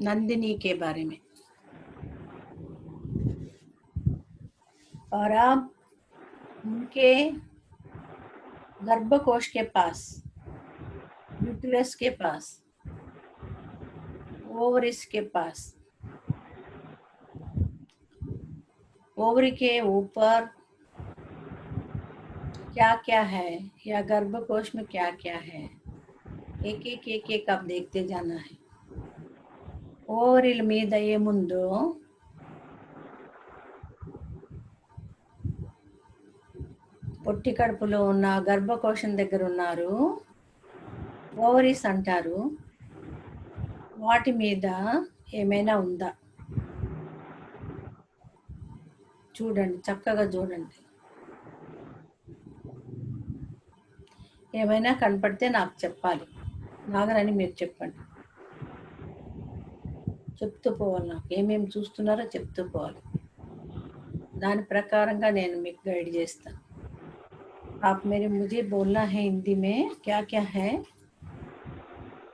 नंदिनी के बारे में। और अब उनके गर्भकोश के पास, यूट्रस के पास, ओवरिस के पास, ओवरी के ऊपर क्या क्या है या गर्भकोश में क्या क्या है, एक आप देखते जाना है। ఓవరీల మీద ఏముందో పొట్టి కడుపులో ఉన్న గర్భకోశం దగ్గర ఉన్నారు, ఓవరీస్ అంటారు. వాటి మీద ఏమైనా ఉందా చూడండి, చక్కగా చూడండి. ఏమైనా కనపడితే నాకు చెప్పాలి, నాగరాని మీరు చెప్పండి. చెప్తూ పోవాలి, నాకు ఏమేమి చూస్తున్నారో చెప్తూ పోవాలి. దాని ప్రకారంగా నేను మీకు గైడ్ చేస్తాను. आप मेरे मुझे बोलना है हिंदी में क्या क्या है,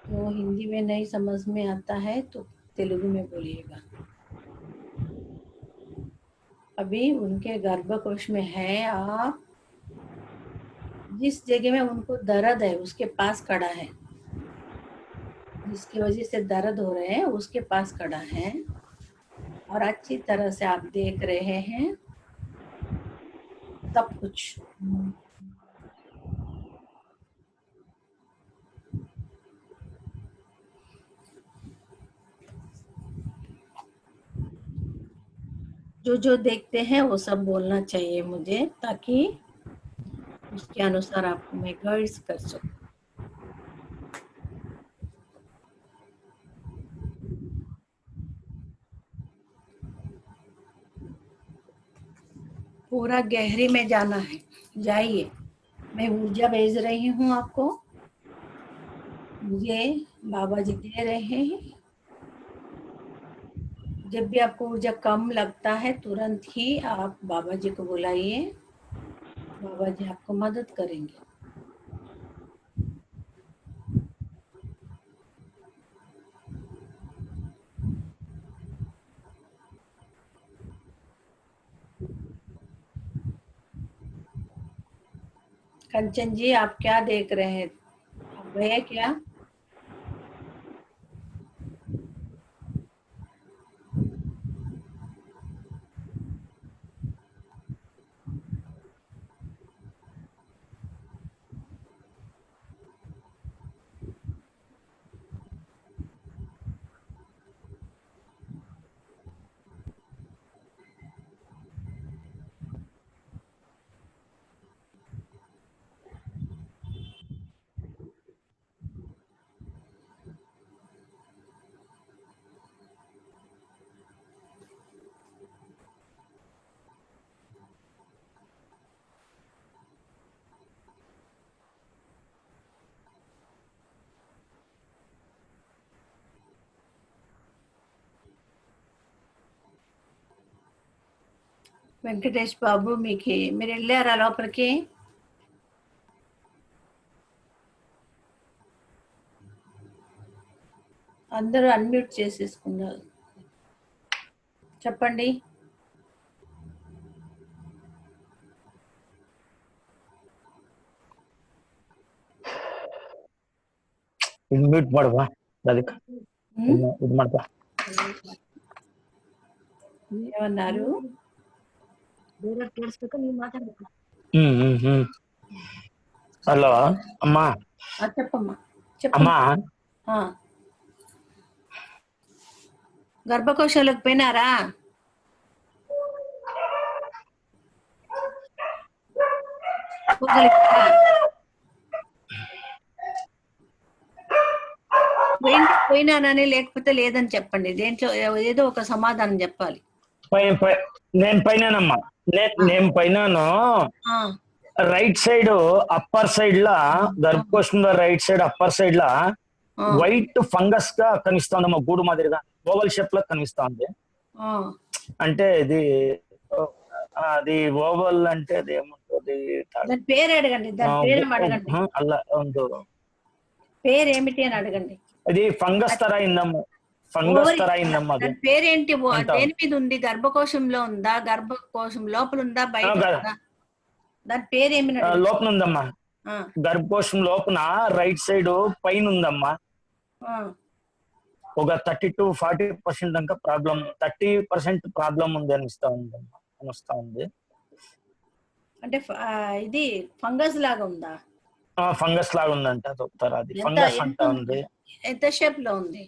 तो हिंदी में नहीं समझ में आता है तो तेलुगु में बोलिएगा. अभी उनके गर्भकोश में है, आप जिस जगह में उनको दर्द है उसके पास खड़ा है, जिसकी वजह से दर्द हो रहे हैं उसके पास खड़ा है, और अच्छी तरह से आप देख रहे हैं सब कुछ. जो देखते हैं वो सब बोलना चाहिए मुझे, ताकि उसके अनुसार आपको मैं गाइड्स कर सकूं. पूरा गहरी में जाना है, जाइए. मैं ऊर्जा भेज रही हूँ आपको, मुझे बाबा जी दे रहे हैं. जब भी आपको ऊर्जा कम लगता है तुरंत ही आप बाबा जी को बुलाइए, बाबा जी आपको मदद करेंगे. कंचन जी, आप क्या देख रहे हैं, आप गए क्या? వెంకటేష్ బాబు, మీకు మీరు వెళ్ళారా లోపలికి? అందరూ అన్మ్యూట్ చేసేసుకున్నారు, చెప్పండి. ಮ್ಯೂಟ್ ಮಾಡುವ ಅದಕ್ಕೆ ಇದು ಮಾಡ್ತಾ ఏమన్నారు? హలో అమ్మా, చెప్పమ్మా, అమ్మా. చెప్పమ్మా. గర్భకోశాలకు పోయినారా? పోయినానని లేకపోతే లేదని చెప్పండి. దేంట్లో ఏదో ఒక సమాధానం చెప్పాలి. నేను పైనమ్మా, నేను పైనాను. రైట్ సైడ్ అప్పర్ సైడ్ లా గర్భకోశం రైట్ సైడ్ అప్పర్ సైడ్ లా వైట్ ఫంగస్ గా కనిపిస్తుందమ్మా, గూడు మాదిరిగా ఓవల్ షేప్ లో కనిపిస్తుంది. అంటే ఇది అది ఓవల్ అంటే అది ఏముంటుంది, పేరు అడగండి, అలా పేరు ఏమిటి అని అడగండి. అది ఫంగస్ తర అయిందమ్మా. ఫంగస్ ఓవరి తర అయిందమ్మా అది. దాని పేరేంటి? అంతా దేని మీద ఉంది? గర్భకోశంలో ఉందా? గర్భకోశం లోపల ఉందా? బయట ఉందా? దాని పేరేమి? లోపల ఉందమ్మా. ఆ, గర్భకోశం లోపల రైట్ సైడ్ పైన ఉందమ్మా. ఆ. ఒక 30 to 40% దాకా ప్రాబ్లం, 30% ప్రాబ్లం ఉంది అనిస్తా ఉందమ్మా, అనిస్తా ఉంది. అంటే ఇది ఫంగస్ లాగా ఉందా? ఫంగస్ లాగా ఉందంట డాక్టర్. అది ఎంత ఫంగస్ ఎంత అంటా ఉంది? ఉంది. ఎంత షేప్ లో ఉంది?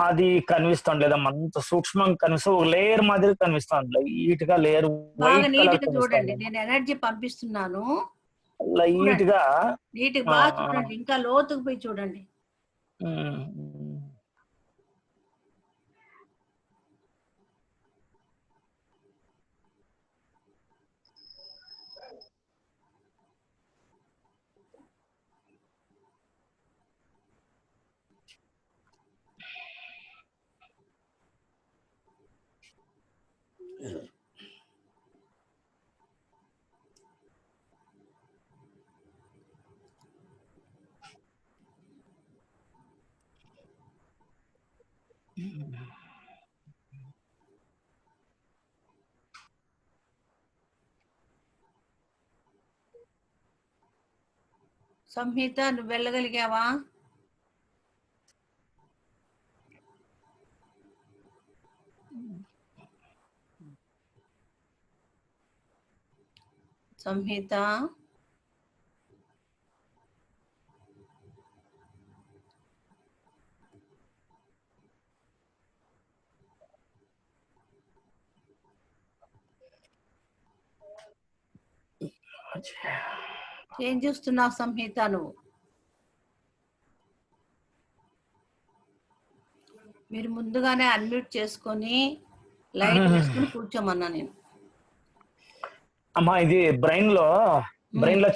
అది కనిపిస్తాం లేదమ్మా, అంత సూక్ష్మంగా కనిపిస్తే ఒక లేయర్ మాదిరి కనిపిస్తాం, లైట్ గా లేయర్ బాగా వైట్ నీట్ కలర్ గా చూడండి. కనిపిస్తాం, నేను ఎనర్జీ పంపిస్తున్నాను. లైట్ చూడండి, గా. నీట్ గా ఆ, బాగా ఆ, చూడండి. ఇంకా లోతుకు పోయి చూడండి. ఉమ్, సంహిత, నువ్వు వెళ్ళగలిగావా? సంహిత, ఏం చూస్తున్నావు సంహిత? నువ్వు మీరు ముందుగానే అన్మ్యూట్ చేసుకొని లైట్ వేసుకొని కూర్చోమన్నా నేను. అమ్మా ఇది బ్రెయిన్ లో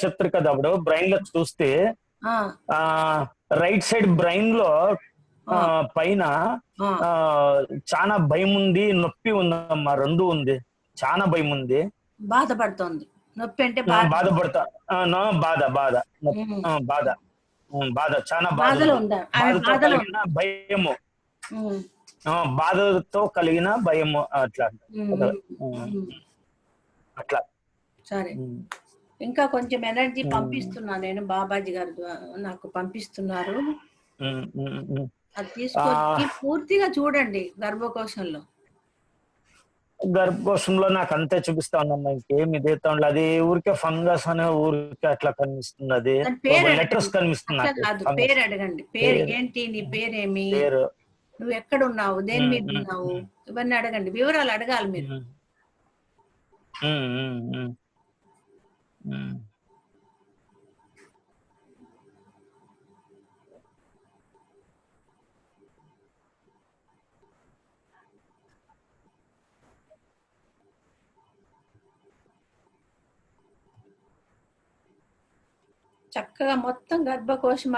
చెప్తారు కదా, అప్పుడు బ్రెయిన్ లో చూస్తే రైట్ సైడ్ బ్రెయిన్ లో పైన చాలా భయం ఉంది, నొప్పి ఉందమ్మా, రెండు ఉంది. చాలా భయం ఉంది, బాధపడుతోంది. నొప్పి అంటే బాధపడతా. బాధ బాధ బాధ బాధ చాలా బాధ బాధలో ఉంది. ఉందా? బాధతో కలిగిన భయము, బాధతో కలిగిన భయము, అట్లా అట్లా. సరే, ఇంకా కొంచెం ఎనర్జీ పంపిస్తున్నా నేను. బాబాజీ గారు నాకు పంపిస్తున్నారు. అది తీసుకొని పూర్తిగా చూడండి గర్భకోశంలో. గర్భకోశంలో నాకు అంతే చూపిస్తా ఉందమ్మా, ఇంకేం ఇదేతా ఉండదు. అది ఊరికే ఫంగస్ అనే ఊరికే అట్లా కనిపిస్తుంది. అది లెటర్స్ కనిపిస్తుంది నాకు. పేరు అడగండి. పేరు ఏంటి? నీ పేరేమి? నువ్వు ఎక్కడ ఉన్నావు? దేని మీద ఉన్నావు? ఇవన్నీ అడగండి, వివరాలు అడగాలి మీరు. చక్కగా మొత్తం గర్భకోశం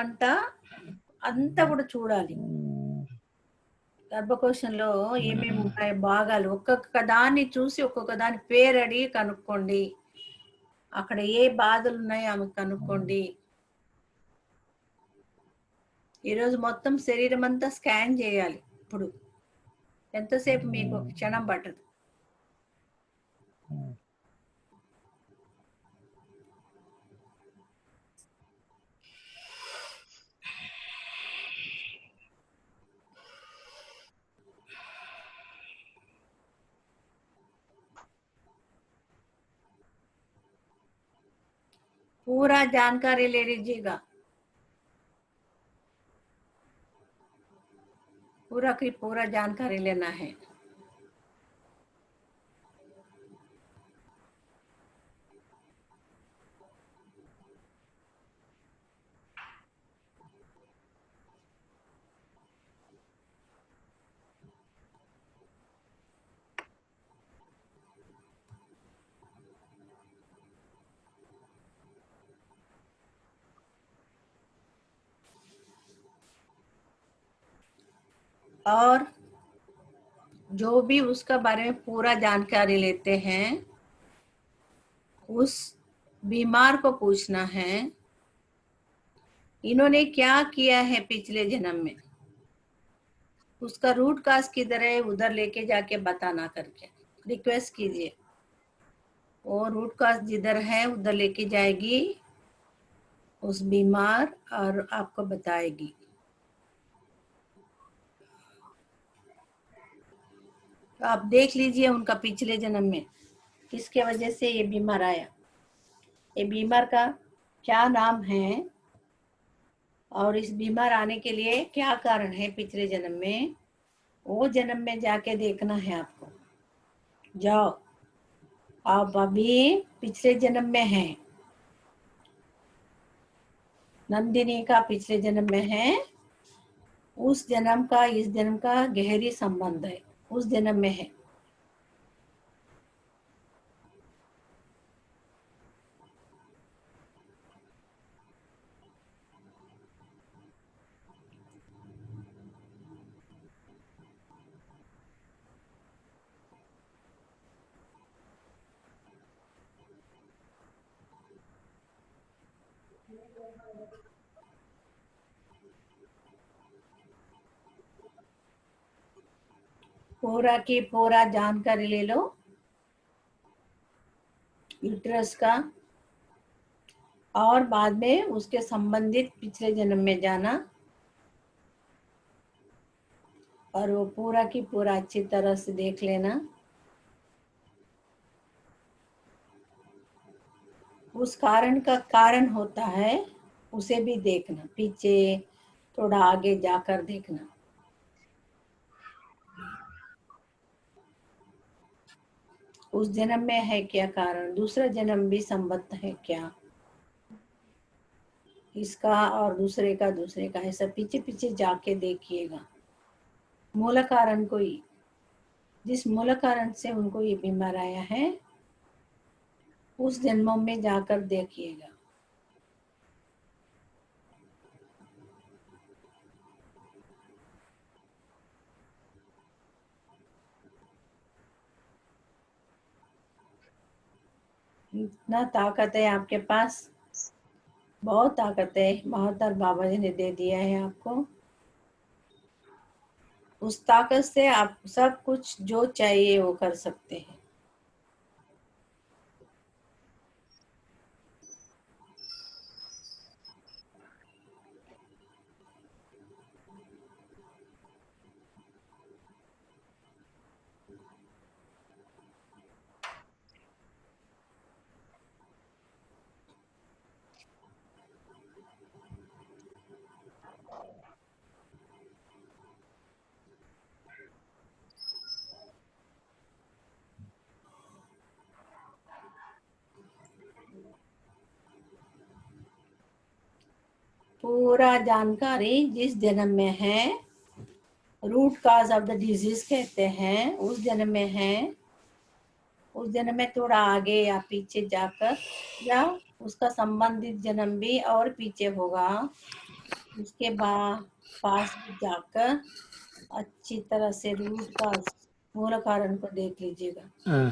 అంతా కూడా చూడాలి. గర్భకోశంలో ఏమేమి ఉన్నాయో భాగాలు ఒక్కొక్క దాన్ని చూసి ఒక్కొక్క దాని పేరు అడిగి కనుక్కోండి. అక్కడ ఏ బాధలు ఉన్నాయో ఆమె కనుక్కోండి. ఈరోజు మొత్తం శరీరం అంతా స్కాన్ చేయాలి. ఇప్పుడు ఎంతసేపు? మీకు ఒక క్షణం పట్టదు. पूरा जानकारी ले लीजिएगा, पूरा की पूरा जानकारी लेना है। और जो भी उसका बारे में पूरा जानकारी लेते हैं, उस बीमार को पूछना है इन्होंने क्या किया है पिछले जन्म में। उसका रूट काज किधर है उधर लेके जाके बताना करके रिक्वेस्ट कीजिए। वो रूट काज जिधर है उधर लेके जाएगी उस बीमार और आपको बताएगी। तो आप देख लीजिए उनका पिछले जन्म में किसके वजह से ये बीमार आया, ये बीमार का क्या नाम है और इस बीमार आने के लिए क्या कारण है पिछले जन्म में, वो जन्म में जाके देखना है आपको। जाओ, आप अभी पिछले जन्म में हैं, नंदिनी का पिछले जन्म में है, उस जन्म का इस जन्म का गहरी संबंध है, उस जन्म में है। पूरा की पूरा जानकारी ले लो यूट्रस का और बाद में उसके संबंधित पिछले जन्म में जाना और वो पूरा की पूरा अच्छी तरह से देख लेना। उस कारण का कारण होता है उसे भी देखना, पीछे थोड़ा आगे जाकर देखना। उस जन्म में है क्या कारण, दूसरा जन्म भी संबद्ध है क्या, इसका और दूसरे का ऐसा पीछे पीछे जाके देखिएगा। मूल कारण कोई, जिस मूल कारण से उनको ये बीमार आया है उस जन्मों में जाकर देखिएगा। इतना ताकत है आपके पास, बहुत ताकत है, बहत्तर बाबा जी ने दे दिया है आपको। उस ताकत से आप सब कुछ जो चाहिए वो कर सकते हैं। पूरा जानकारी जिस जन्म में है, root cause of the disease कहते हैं, उस जन्म में है, उस जन्म में थोड़ा आगे या पीछे जाकर या उसका संबंधित जन्म भी और पीछे होगा, उसके बाद पास जाकर अच्छी तरह से रूट का मूल कारण को देख लीजिएगा।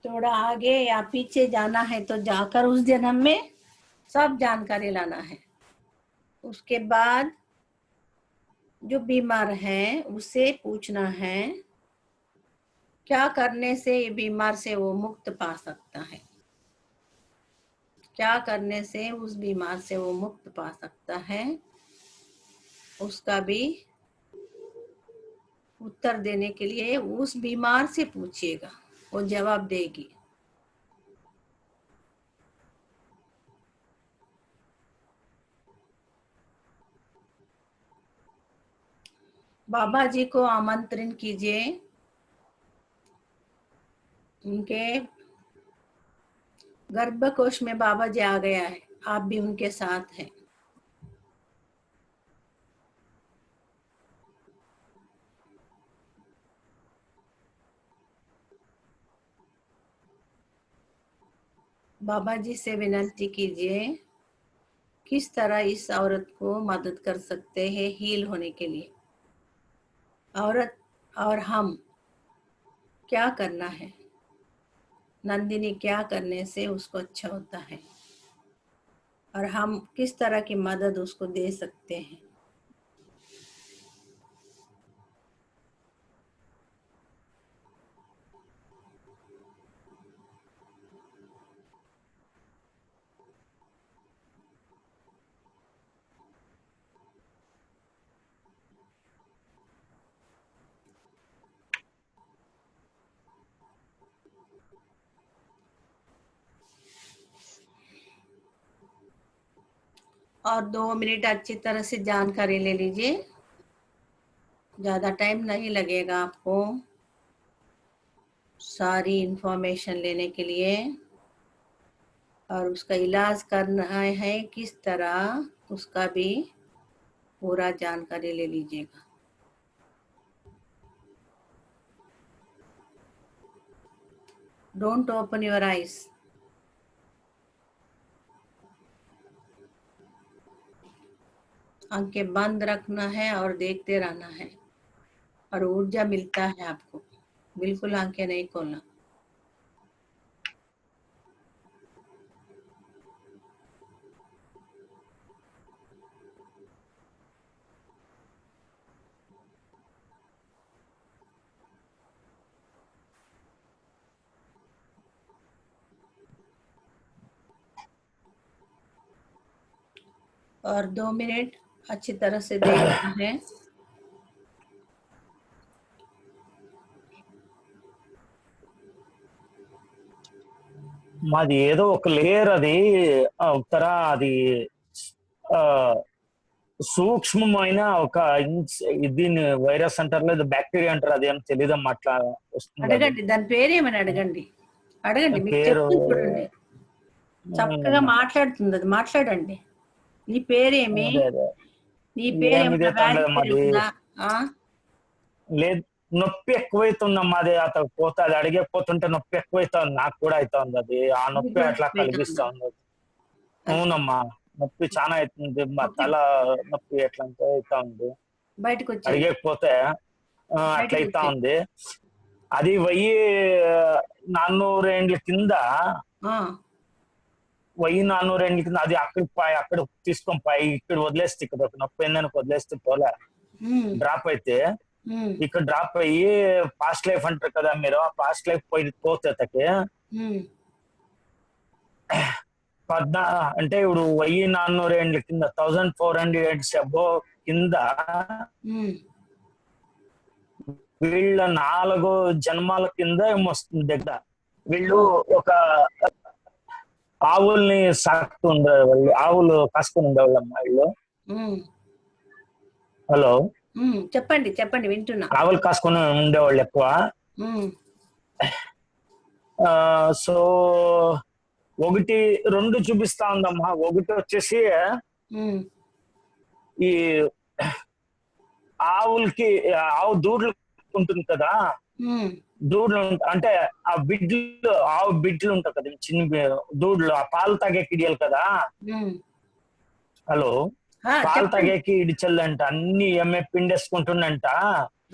थोड़ा आगे या पीछे जाना है तो जाकर उस जन्म में सब जानकारी लाना है। उसके बाद जो बीमार है उससे पूछना है क्या करने से ये बीमार से वो मुक्त पा सकता है, क्या करने से उस बीमार से वो मुक्त पा सकता है, उसका भी उत्तर देने के लिए उस बीमार से पूछिएगा, वो जवाब देगी। बाबा जी को आमंत्रण कीजिए, उनके गर्भकोश में बाबा जी आ गया है, आप भी उनके साथ हैं। बाबा जी से विनती कीजिए, किस तरह इस औरत को मदद कर सकते हैं हील होने के लिए। औरत और हम क्या करना है, नंदिनी क्या करने से उसको अच्छा होता है, और हम किस तरह की मदद उसको दे सकते हैं। और 2 मिनट अच्छी तरह से जानकारी ले लीजिए, ज़्यादा टाइम नहीं लगेगा आपको सारी इंफॉर्मेशन लेने के लिए। और उसका इलाज करना है किस तरह, उसका भी पूरा जानकारी ले लीजिएगा। डोंट ओपन योर आइज, आंखें बंद रखना है और देखते रहना है, और ऊर्जा मिलता है आपको, बिल्कुल आंखें नहीं खोलना। और 2 मिनट अच्छी तरह से देखना है। మాది ఏదో ఒక లేయర్, అది ఉత్తర అది ఆ సూక్ష్మమైన ఒక దీన్ని వైరస్ అంటారు లేదా బ్యాక్టీరియా అంటారు, అది ఏమో తెలియదమ్మా, అట్లా వస్తుంది అది. అడగండి, దాని పేరేమని అడగండి, అడగండి, మీకు పేరు చెప్తుంది చూడండి, చక్కగా మాట్లాడుతుంది అది, మాట్లాడండి. నీ పేరేమి, అదే అదే నీ పేరు ఏమిదే ఏమన్నా వ్యాధి తండదమ్మా పేరు అది. ఉందా? లేదు, నొప్పి ఎక్కువైతుందమ్మా, అది అతను పోతే అది అడిగకపోతుంటే నొప్పి ఎక్కువైతుంది, నాకు కూడా అవుతుంది అది, ఆ మీకు నొప్పి కూడా అట్లా నొప్పి కలిగిస్తా అవుతుందా? ఉంది. అచ్చా, అవునమ్మా, నొప్పి చాలా అవుతుంది, మా నొప్పి తల నొప్పి ఎట్లా అంటే అవుతా ఉంది, బయటకు వచ్చేయండి, అడిగకపోతే అట్లా బయటకు అవుతా వచ్చేయండి. ఉంది. అది 1400 ఏండ్ల కింద, ఆ, 1400 ఏండ్ల కింద అది అక్కడ తీసుకొని పోయి ఇక్కడ వదిలేస్తే, ఇక్కడ ఒక నొప్పి ఏందని వదిలేస్తే పోలే, ఉమ్, డ్రాప్ అయితే ఉమ్, ఇక్కడ డ్రాప్ అయ్యి పాస్ట్ లైఫ్ అంటారు కదా మీరు, ఆ పాస్ట్ లైఫ్ పోతే ఉమ్, పద్నా అంటే ఇప్పుడు 1400 ఏండ్ల కింద 1400 ఇయర్స్ అబో కింద ఉమ్. వీళ్ళ 4 జన్మాల కింద ఏమొస్తుంది దగ్గర. వీళ్ళు ఒక ఆవుల్ని సాకుతూ ఉండేవాళ్ళు, ఆవులు కాసుకుని ఉండేవాళ్ళమ్మా వీళ్ళు. ఉమ్, హలో, చెప్పండి, చెప్పండి, వింటున్నా. ఆవులు కాసుకుని ఉండేవాళ్ళు ఎక్కువ. ఉమ్, సో ఒకటి రెండు చూపిస్తా ఉందమ్మా. ఒకటి వచ్చేసి ఉమ్, ఈ ఆవులకి, ఆవు దూడలు ఉంటుంది కదా, ఉమ్, దూడలు అంటే ఆ బిడ్లు, ఆవు బిడ్లు ఉంటాయి కదా చిన్న దూడలు, ఆ పాలు తాగేకి ఇడియాలి కదా. ఉమ్. హలో, పాలు చెప్పండి. తాగేకి ఇడిచల్లంట, అన్ని ఏమే పిండేసుకుంటుందంట,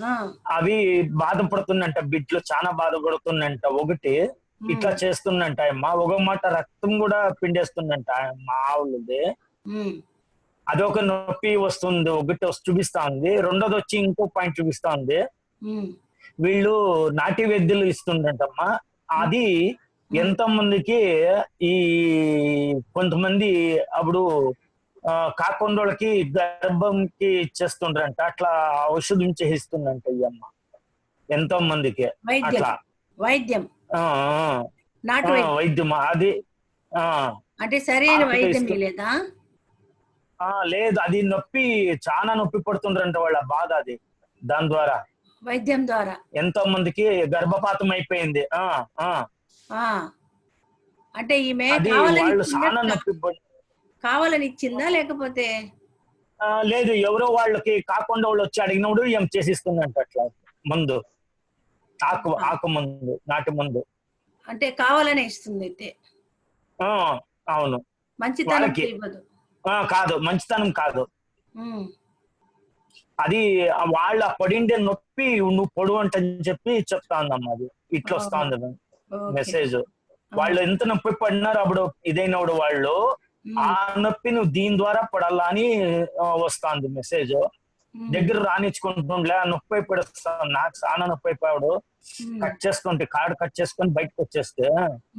ఆ, అవి బాధపడుతుందంట, బిడ్లు చాలా బాధపడుతుందంట. ఒకటి ఉమ్, ఇట్లా చేస్తుందంట అమ్మా, ఒక మాట రక్తం కూడా పిండేస్తుందంట మా ఆవులది. ఉమ్, అదొక నొప్పి వస్తుంది, ఒకటి చూపిస్తా ఉంది. రెండోది వచ్చి ఇంకో పాయింట్ చూపిస్తా ఉంది, ఉమ్, వీళ్ళు నాటి వైద్యులు ఇస్తుండంటమ్మా. అది ఉమ్, ఎంత మందికి, ఈ కొంతమంది అప్పుడు కాకుండోళ్ళకి గర్భంకి ఇచ్చేస్తుండ్రంట, అట్లా ఔషధం చేయిస్తుందంట ఈ అమ్మ ఎంతో మందికి. వైద్యం అట్లా వైద్యం ఆ, నాటు వైద్యం వైద్యం అది. ఆ అంటే సరైన ఆకుతో వైద్యం ఇస్తూ లేదా? లేదు, అది నొప్పి, చాలా నొప్పి పడుతుండ్రంట వాళ్ళ బాధ అది. దాని ద్వారా వైద్యం ద్వారా ఎంతో మందికి గర్భపాతం అయిపోయింది. ఆ ఆ అంటే ఈమె అది కావాలని వాళ్ళు ఇచ్చిందా, చాలా నొప్పి కావాలని ఇచ్చిందా లేకపోతే? లేదు, ఎవరో వాళ్ళకి కాకుండా వాళ్ళు వచ్చి అడిగినప్పుడు ఏం చేసిస్తుందంట అట్లా మందు, ఆకు మందు, నాటు మందు. అంటే కావాలనే ఇస్తుంది అయితే, ఆ అవును. మంచితనంతో వాళ్ళకి ఇవ్వదు. కాదు, మంచితనం కాదు ఉమ్, అది. వాళ్ళ పడిండే నొప్పి నువ్వు పొడు అంటని చెప్పి చెప్తా ఉందమ్మా. అది ఇట్లా వస్తా ఓహో, ఉంది ఓకే. మెసేజ్. ఆ, వాళ్ళు ఎంత నొప్పి పడినారు అప్పుడు ఇదైనప్పుడు వాళ్ళు, ఆ ఉమ్, నొప్పి నువ్వు దీని ద్వారా పడాలా అని వస్తాంది మెసేజ్. ఉమ్, దగ్గర రానిచ్చుకుంటుండలే, ఆ నొప్పి అయిపోయి నాకు చాలా నొప్పి అయిపోయాడు. ఉమ్, కట్ చేసుకుంటే కార్డు కట్ చేసుకొని బయటకు వచ్చేస్తే,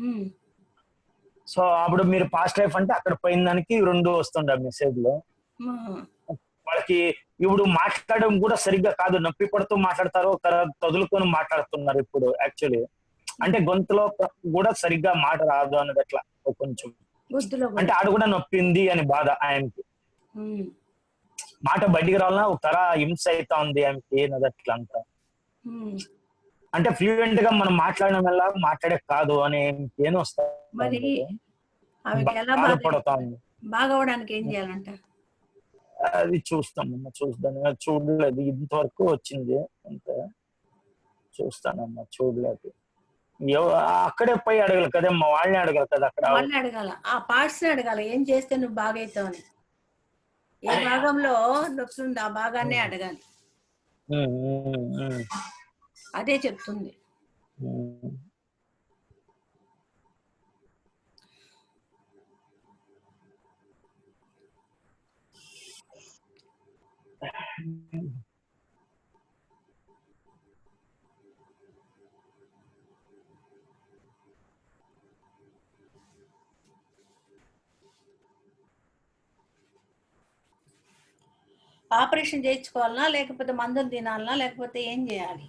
ఉమ్, సో అప్పుడు మీరు పాస్ట్ లైఫ్ అంటే అక్కడ పోయిన దానికి రెండు వస్తుండే మెసేజ్ లో. ఉమ్. వాళ్ళకి ఇప్పుడు మాట్లాడడం కూడా సరిగ్గా కాదు, నొప్పి పడుతూ మాట్లాడతారు, తర్వాత తదులుకొని మాట్లాడుతున్నారు ఇప్పుడు యాక్చువల్లీ. అంటే గొంతులో కూడా సరిగ్గా మాట రాదు అన్నది అట్లా కొంచెం. గుద్దులో అంటే కూడా. ఆడ కూడా నొప్పింది అని బాధ ఆయనకి. ఉమ్, మాట బయటికి రావాలన్నా ఒక తర హింస అవుతా ఉంది ఆయనకి అన్నది అట్లా అంతా. ఉమ్. అంటే ఫ్లూయెంట్ గా మనం మాట్లాడడం వల్ల మాట్లాడే కాదు అని ఏం వస్తా మరి ఉంది, ఆమెకి ఎలా బాగా బాధపడతా ఉంది. బాగవడానికి ఏం చేయాలంట? అది చూస్తామమ్మా, చూద్దాం. చూడలేదు ఇంతవరకు వచ్చింది అంతే, చూస్తానమ్మా, చూడలేదు. అక్కడే పోయి అడగలు కదమ్మా, వాళ్ళని అడగలు కదా అక్కడ. వాళ్ళని అడగాల, ఆ పార్ట్స్ ని అడగాల, ఏం చేస్తే నువ్వు బాగైతావు అని. ఏ భాగంలో నొప్పి ఉంది ఆ భాగాన్నే అడగాలి. అదే చెప్తుంది. ఆపరేషన్ చేయించుకోవాలనా లేకపోతే మందులు తినాలనా లేకపోతే ఏం చేయాలి?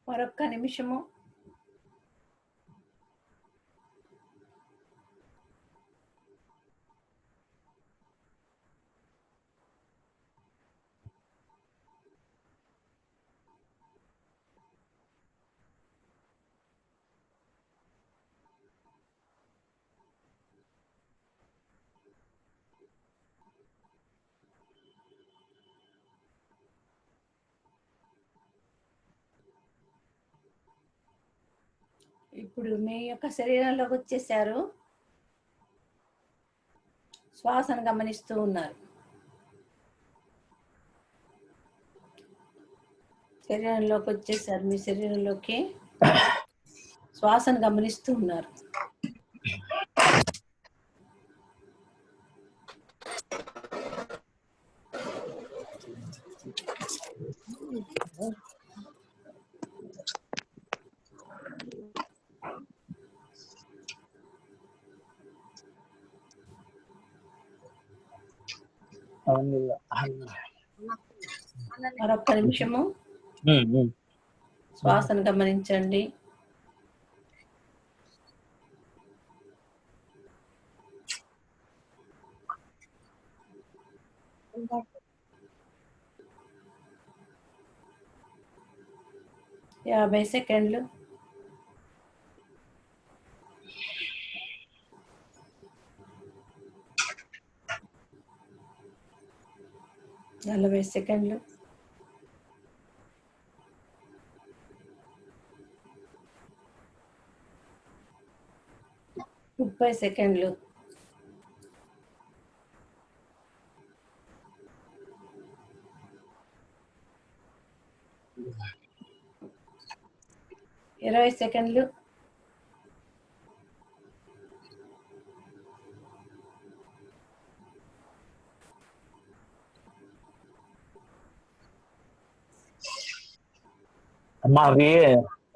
మరొక్క నిమిషము. ఇప్పుడు మీ యొక్క శరీరంలోకి వచ్చేసారు, శ్వాసను గమనిస్తూ ఉన్నారు. శరీరంలోకి వచ్చేసారు, మీ శరీరంలోకి శ్వాసను గమనిస్తూ ఉన్నారు. మరొక్క నిమిషము. శ్వాసను గమనించండి. యాభై సెకండ్లు. 40 సెకండ్లు. 30 సెకండ్లు. 20 సెకండ్లు.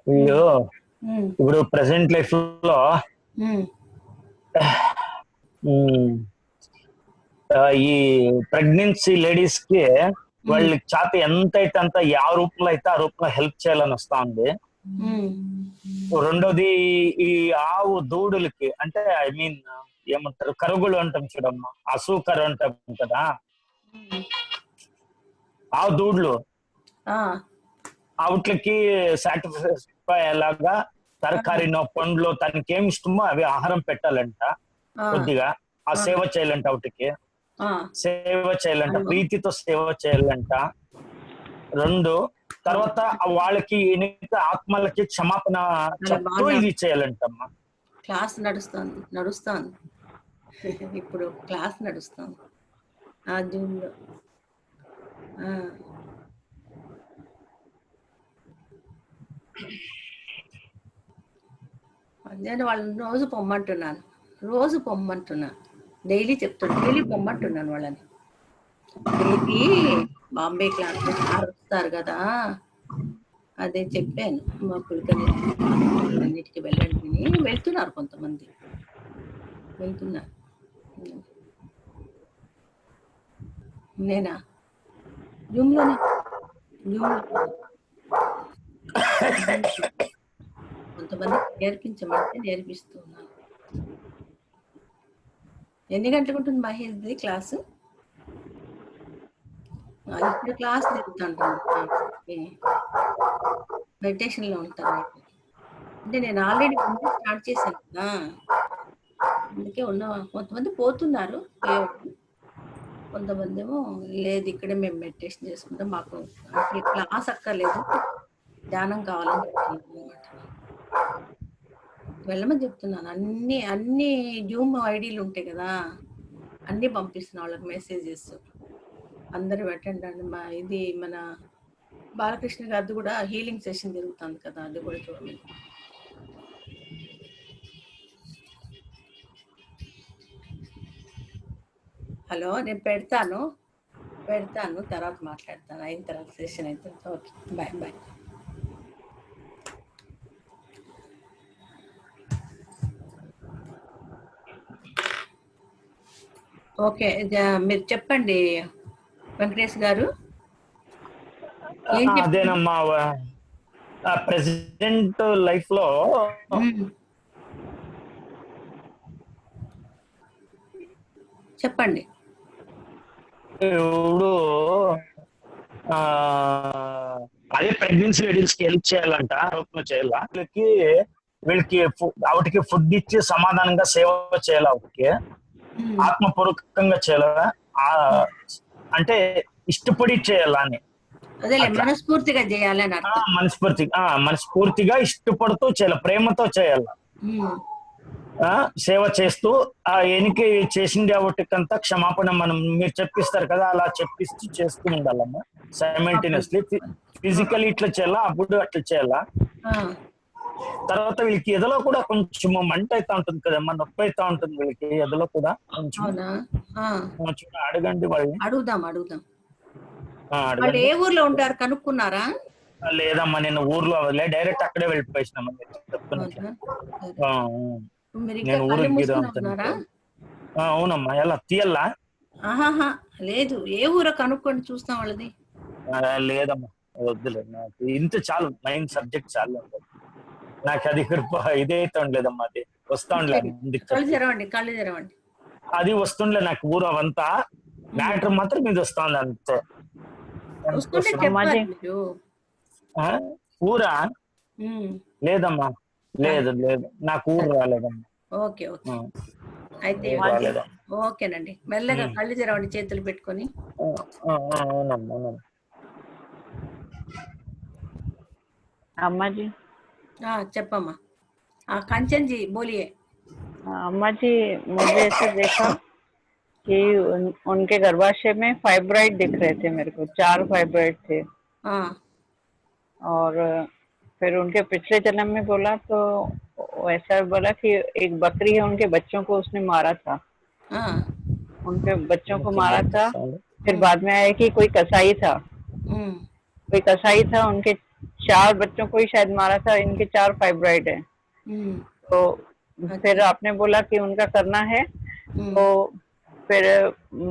వీళ్ళు ఇప్పుడు ప్రెసెంట్ లైఫ్ లో ఈ ప్రెగ్నెన్సీ లేడీస్ కి వాళ్ళకి చేత ఎంత అయితే అంత ಯಾವ రూపంలో అయితే ఆ రూపంలో హెల్ప్ చేయాలని వస్తా ఉంది. రెండోది ఈ ఆవు దూడులకి అంటే ఐ మీన్ ఏమంటారు కరుగులు అంటాం చూడమ్మా, అసూకరు అంటాం కదా, ఆవు దూడ్లు వాటికి సాటిస్ఫై అయ్యేలాగా తరకారీనో పండ్లు తనకి ఏమి ఇష్టమో అవి ఆహారం పెట్టాలంట, కొద్దిగా ఆ సేవ చేయాలంట, వాటికి సేవ చేయాలంట, ప్రీతితో సేవ చేయాలంట. రెండు తర్వాత వాళ్ళకి ఆత్మలకి క్షమాపణ చెప్తూ ఇది చేయాలంటమ్మా. క్లాస్ నడుస్తాను ఇప్పుడు క్లాస్ నడుస్తాను ఆ జూమ్ లో. నేను వాళ్ళని రోజు పొమ్మంటున్నాను, డైలీ చెప్తాను, డైలీ పొమ్మంటున్నాను వాళ్ళని. డైలీ బాంబే క్లాస్ వస్తారు కదా, అదే చెప్పాను మా పులికన్నిటికి వెళ్ళండి అని. వెళ్తున్నారు, కొంతమంది వెళ్తున్నారు. నేనా జూమ్లోనే కొంతమంది నేర్పించమంటే నేర్పిస్తున్నాను. ఎన్ని గంటలకు ఉంటుంది మహేష్ది క్లాసు? ఇప్పుడు క్లాస్ జరుగుతుంటాను, మెడిటేషన్ లో ఉంటాను. అంటే నేను ఆల్రెడీ స్టార్ట్ చేశాను కదా, అందుకే కొంతమంది పోతున్నారు, కొంతమంది ఏమో లేదు ఇక్కడే మేము మెడిటేషన్ చేసుకుంటాం, మాకు అంటే క్లాస్ అక్కర్లేదు, ధ్యానం కావాలని చెప్తున్నాను అనమాట. వెళ్ళమని చెప్తున్నాను. అన్ని జూమ్ ఐడీలు ఉంటాయి కదా, అన్ని పంపిస్తున్నా వాళ్ళకి మెసేజెస్, అందరూ అటెండ్ అండి. ఇది మన బాలకృష్ణ గారిది కూడా హీలింగ్ సెషన్ జరుగుతుంది కదా, అది కూడా చూడండి. హలో, నేను పెడతాను తర్వాత మాట్లాడతాను, అయిన తర్వాత సెషన్ అయిన తర్వాత. Okay, bye. ఓకే, మీరు చెప్పండి వెంకటేష్ గారు. అదేనమ్మా, ప్రెసిడెంట్ లైఫ్ లో చెప్పండి. ఇప్పుడు అదే ప్రెగ్నెన్సీ లేడీస్ కి హెల్ప్ చేయాలంట, చేయాల వీళ్ళకి వాటికి ఫుడ్ ఇచ్చి సమాధానంగా సేవ చేయాలి, వాటికి ఆత్మపూర్వకంగా చేయాల, అంటే ఇష్టపడి చేయాలని, మనస్ఫూర్తిగా చేయాలని, మనస్ఫూర్తిగా ఇష్టపడుతూ చేయాలి, ప్రేమతో చేయాలి, సేవ చేస్తూ ఆ ఎనికి చేసింది వాటికంతా క్షమాపణ మనం మీరు చెప్పిస్తారు కదా, అలా చెప్పిస్తూ చేస్తూ ఉండాలమ్మా. సైమల్టేనియస్లీ ఫిజికల్ ఇట్లా చేయాలా, అప్పుడు అట్లా చేయాలా. తర్వాత వీళ్ళకి ఎదలో కూడా కొంచెం మంట అవుతా ఉంటుంది కదమ్మా, నొప్పి అవుతా ఉంటుంది వీళ్ళకి ఎదలో కూడా కొంచెం. అడగండి వాళ్ళని. అడుగుదాం. వాళ్ళు ఏ ఊర్లో ఉంటారు కనుక్కున్నారా? లేదమ్మా, నేను ఊర్లో డైరెక్ట్ అక్కడే వెళ్ళిపోయినామని నేను ఊరికి. అవునమ్మా, ఎలా తీయల్లా? లేదు, ఏ ఊరో కనుక్కొని చూస్తాం వాళ్ళది. లేదమ్మా, వద్దులేదు, నాకు ఇంత చాలు, మెయిన్ సబ్జెక్ట్ చాలు, నాకు అది ఇదే అయితే ఉండలేదమ్మా, అది వస్తా ఉండలేదు. కళ్ళు తెరవండి. అది వస్తుండలే నాకు ఊరు అవంతా, మ్యాటర్ మాత్రం ఇది వస్తా ఉంది అంతే. ఊరా? లేదమ్మా, లేదు, నాకు ఊరు రాలేదమ్మా. ఓకే, అయితే ఓకేనండి. మెల్లగా ఉమ్. కళ్ళు తెరవండి చేతులు పెట్టుకొని. అవునమ్మా అవునమ్మా. अम्मा जी। చెప్పమ్మా. कंचन जी बोलिए। अम्मा जी, मुझे ऐसे देखा कि उनके गर्भाशय में फाइब्राइड दिख रहे थे मेरे को, 4 फाइब्राइड थे। हाँ और फिर उनके पिछले जन्म में बोला तो ऐसा बोला कि एक बकरी है, उनके बच्चों को उसने मारा था, हाँ उनके बच्चों को ఓకే मारा ఓకే था। చాలు. फिर बाद में आया कि कोई कसाई था, हम्म, उनके 4 बच्चों को ही शायद मारा था, इनके 4 फाइब्राइड है। हम्म, तो फिर अच्छा आपने बोला कि उनका करना है, हम्म, तो फिर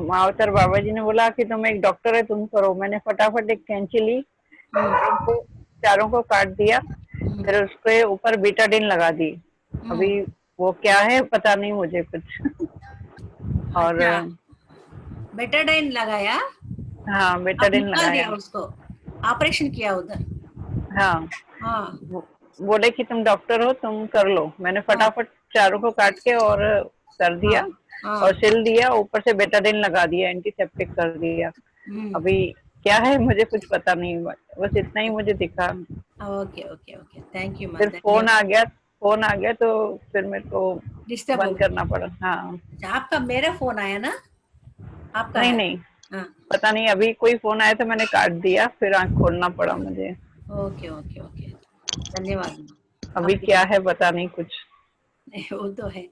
मावतर बाबा जी ने बोला कि तुम एक डॉक्टर है, तुम करो। मैंने फटाफट एक कैंची ली हम्म, और उनको चारों को काट दिया, हम्म, फिर उसके ऊपर बीटाडिन लगा दी। अभी वो क्या है पता नहीं मुझे कुछ। और अच्छा बेटाडाइन लगाया। हाँ, आप बीटाडिन निकाल दिया लगाया। उसको, ऑपरेशन किया उधर। हाँ, हाँ बोले कि तुम डॉक्टर हो, तुम कर लो। मैंने हाँ फटाफट चारों को काट के और कर हाँ दिया हाँ और सिल दिया, ऊपर से बेटाडिन लगा दिया, एंटीसेप्टिक कर दिया। हम्म, अभी क्या है मुझे कुछ पता नहीं, बस इतना ही मुझे दिखा। Okay okay okay, thank you माँ, फिर धन्यवाद। फोन आ गया तो फिर मेरे को डिस्टर्ब हो बंद गया। करना पड़ा। हाँ, अच्छा, आपका मेरा फोन आया ना, आपका नहीं है। नहीं, हाँ पता नहीं, अभी कोई फोन आया तो मैंने काट दिया, फिर आंख खोलना पड़ा मुझे। ओके ओके ओके, धन्यवाद माँ। अभी आपकी क्या बात है पता नहीं कुछ। वो तो है,